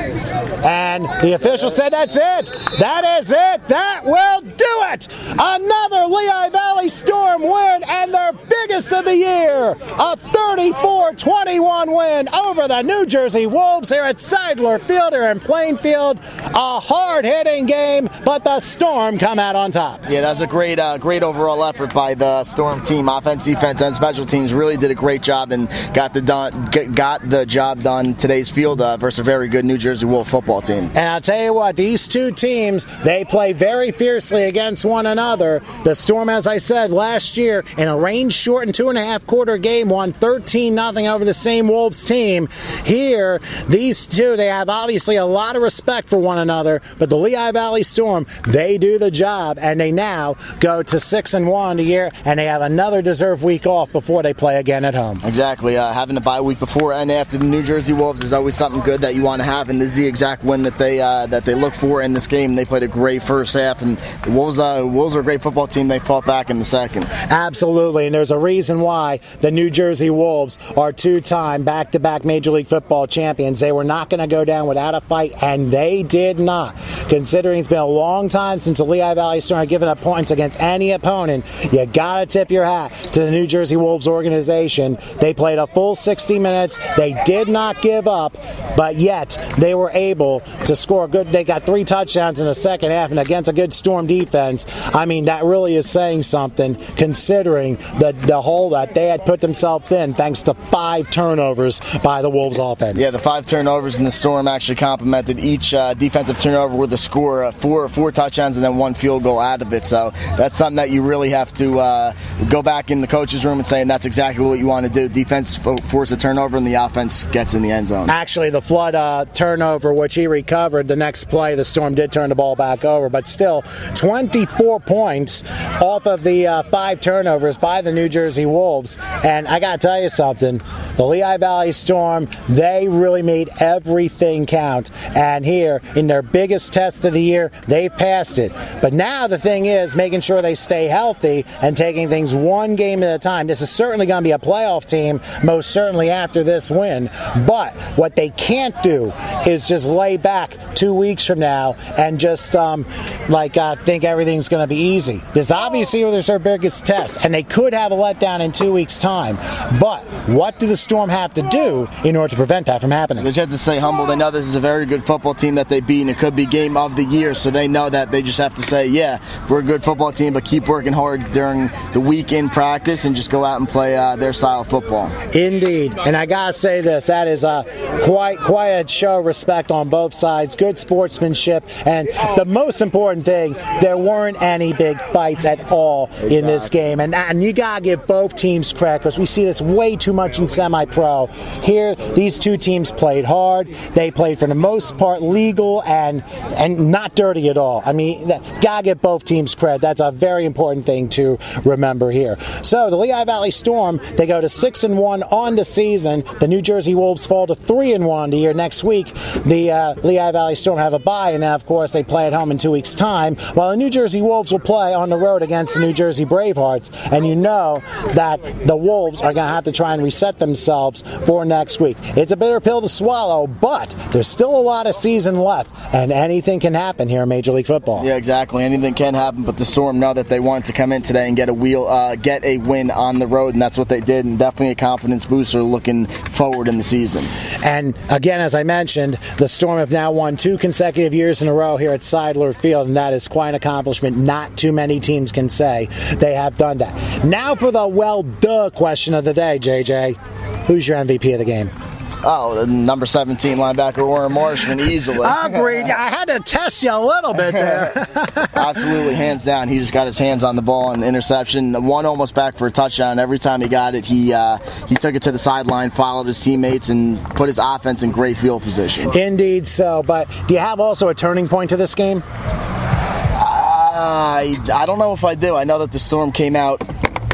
And the official said, that's it. That is it. That will do it. Another Lehigh Valley Storm win, and their biggest of the year. A 34-21 win over the New Jersey Wolves here at Seidler Field here in Plainfield. A hard-hitting game, but the Storm come out on top. Yeah, that's a great overall effort by the Storm team. Offense, defense, and special teams really did a great job and got the job done today's field versus a very good New Jersey Wolf football team. And I'll tell you what, these two teams, they play very fiercely against one another. The Storm, as I said, last year in a range-shortened 2.5-quarter game won 13-0 over the same Wolves team. Here, these two, they have obviously a lot of respect for one another, but the Lehigh Valley Storm, they do the job, and they now go to 6-1 a year, and they have another deserved week off before they play again at home. Exactly. Having a bye week before and after the New Jersey Wolves is always something good that you want to have, and this is the exact win that they look for in this game. They played a great first half, and the Wolves are a great football team. They fought back in the second. Absolutely, and there's a reason why the New Jersey Wolves are 2-time back-to-back Major League Football champions. They were not going to go down without a fight, and they did not. Considering it's been a long time since the Lehigh Valley Storm have given up points against any opponent, you got to tip your hat to the New Jersey Wolves organization. They played a full 60 minutes. They did not give up, but yet they were able to score good. They got 3 touchdowns in the second half, and against a good Storm defense, I mean, that really is saying something considering the hole that they had put themselves in thanks to 5 turnovers by the Wolves offense. Yeah, the 5 turnovers in the Storm actually complemented each defensive turnover with a score of 4 touchdowns and then 1 field goal out of it. So that's something that you really have to go back in the coach's room and say, and that's exactly what you want to do. Defense force a turnover and the offense gets in the end zone. Actually, the Flood turnover, which he recovered, the next play, the Storm did turn the ball back over, but still 24 points off of the 5 turnovers by the New Jersey Wolves. And I got to tell you something, the Lehigh Valley Storm, they really made everything count. And here, in their biggest test of the year. They've passed it. But now the thing is making sure they stay healthy and taking things one game at a time. This is certainly going to be a playoff team, most certainly after this win. But what they can't do is just lay back 2 weeks from now and just think everything's going to be easy. This obviously was their biggest test, and they could have a letdown in 2 weeks' time. But what do the Storm have to do in order to prevent that from happening? They just have to stay humble. They know this is a very good football team that they beat, and it could be game of the year, so they know that they just have to say, yeah, we're a good football team, but keep working hard during the week in practice and just go out and play their style of football. Indeed. And I got to say this, that is quite a show of respect on both sides, good sportsmanship, and the most important thing, there weren't any big fights at all in this game. And you got to give both teams credit, because we see this way too much in semi-pro. Here, these two teams played hard. They played for the most part legal and not dirty at all. I mean, got to give both teams credit. That's a very important thing to remember here. So the Lehigh Valley Storm, they go to 6-1 on the season. The New Jersey Wolves fall to 3-1 on the year. Next week, the Lehigh Valley Storm have a bye, and now, of course, they play at home in 2 weeks' time, while the New Jersey Wolves will play on the road against the New Jersey Bravehearts. And you know that the Wolves are going to have to try and reset themselves for next week. It's a bitter pill to swallow, but there's still a lot of season left, and anything can happen here in Major League Football. Yeah, exactly. Anything can happen, but the Storm know that they wanted to come in today and get a win on the road, and that's what they did, and definitely a confidence booster looking forward in the season. And again, as I mentioned, the Storm have now won 2 consecutive years in a row here at Seidler Field, and that is quite an accomplishment. Not too many teams can say they have done that. Now for the well-duh question of the day, JJ. Who's your MVP of the game? Oh, the number 17 linebacker, Warren Marshman, easily. Agreed. I had to test you a little bit there. Absolutely, hands down. He just got his hands on the ball and interception. One almost back for a touchdown. Every time he got it, he took it to the sideline, followed his teammates, and put his offense in great field position. Indeed so. But do you have also a turning point to this game? I don't know if I do. I know that the Storm came out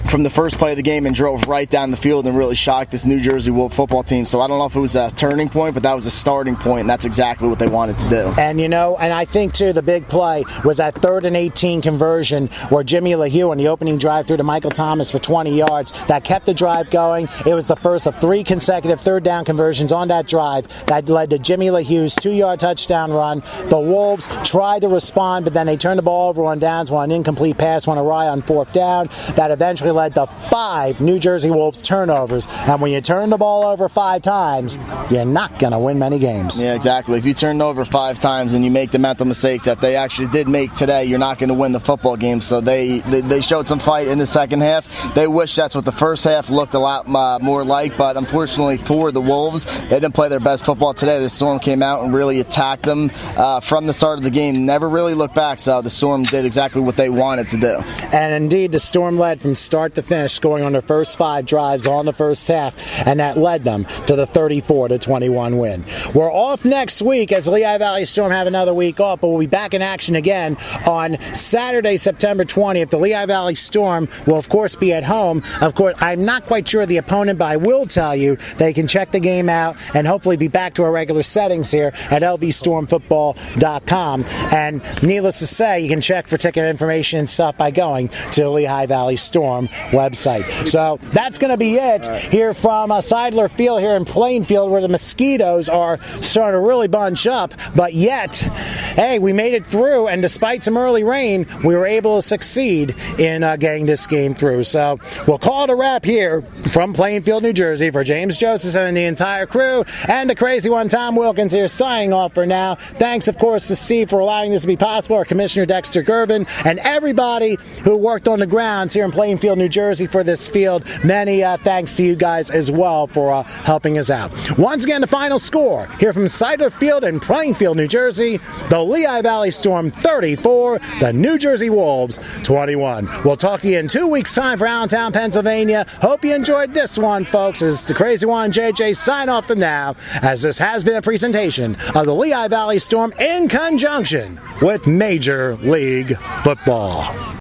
from the first play of the game and drove right down the field and really shocked this New Jersey Wolf football team. So I don't know if it was a turning point, but that was a starting point, and that's exactly what they wanted to do. And and I think too, the big play was that 3rd and 18 conversion where Jimmy LaHue on the opening drive threw to Michael Thomas for 20 yards. That kept the drive going. It was the first of 3 consecutive third down conversions on that drive that led to Jimmy LaHue's 2-yard touchdown run. The Wolves tried to respond, but then they turned the ball over on downs, one incomplete pass went awry on 4th down. That eventually led to 5 New Jersey Wolves turnovers. And when you turn the ball over 5 times, you're not going to win many games. Yeah, exactly. If you turn it over 5 times and you make the mental mistakes that they actually did make today, you're not going to win the football game. So they showed some fight in the second half. They wish that's what the first half looked a lot more like, but unfortunately for the Wolves, they didn't play their best football today. The Storm came out and really attacked them from the start of the game. Never really looked back, so the Storm did exactly what they wanted to do. And indeed, the Storm led from start to finish, scoring on their first 5 drives on the first half, and that led them to the 34-21 win. We're off next week as Lehigh Valley Storm have another week off, but we'll be back in action again on Saturday, September 20th. The Lehigh Valley Storm will, of course, be at home. Of course, I'm not quite sure of the opponent, but I will tell you they can check the game out and hopefully be back to our regular settings here at lvstormfootball.com. And needless to say, you can check for ticket information and stuff by going to the Lehigh Valley Storm website. So that's going to be it here from Seidler Field here in Plainfield, where the mosquitoes are starting to really bunch up. But yet, hey, we made it through, and despite some early rain, we were able to succeed in getting this game through. So we'll call it a wrap here from Plainfield, New Jersey. For James Joseph and the entire crew, and the crazy one, Tom Wilkins, here signing off for now. Thanks, of course, to Steve for allowing this to be possible, our Commissioner Dexter Gervin, and everybody who worked on the grounds here in Plainfield, New Jersey for this field. Many thanks to you guys as well for helping us out. Once again, the final score here from Seidler Field in Plainfield, New Jersey, the Lehigh Valley Storm 34, the New Jersey Wolves 21. We'll talk to you in 2 weeks' time for Allentown, Pennsylvania. Hope you enjoyed this one, folks. As the crazy one, JJ, sign off for now, as this has been a presentation of the Lehigh Valley Storm in conjunction with Major League Football.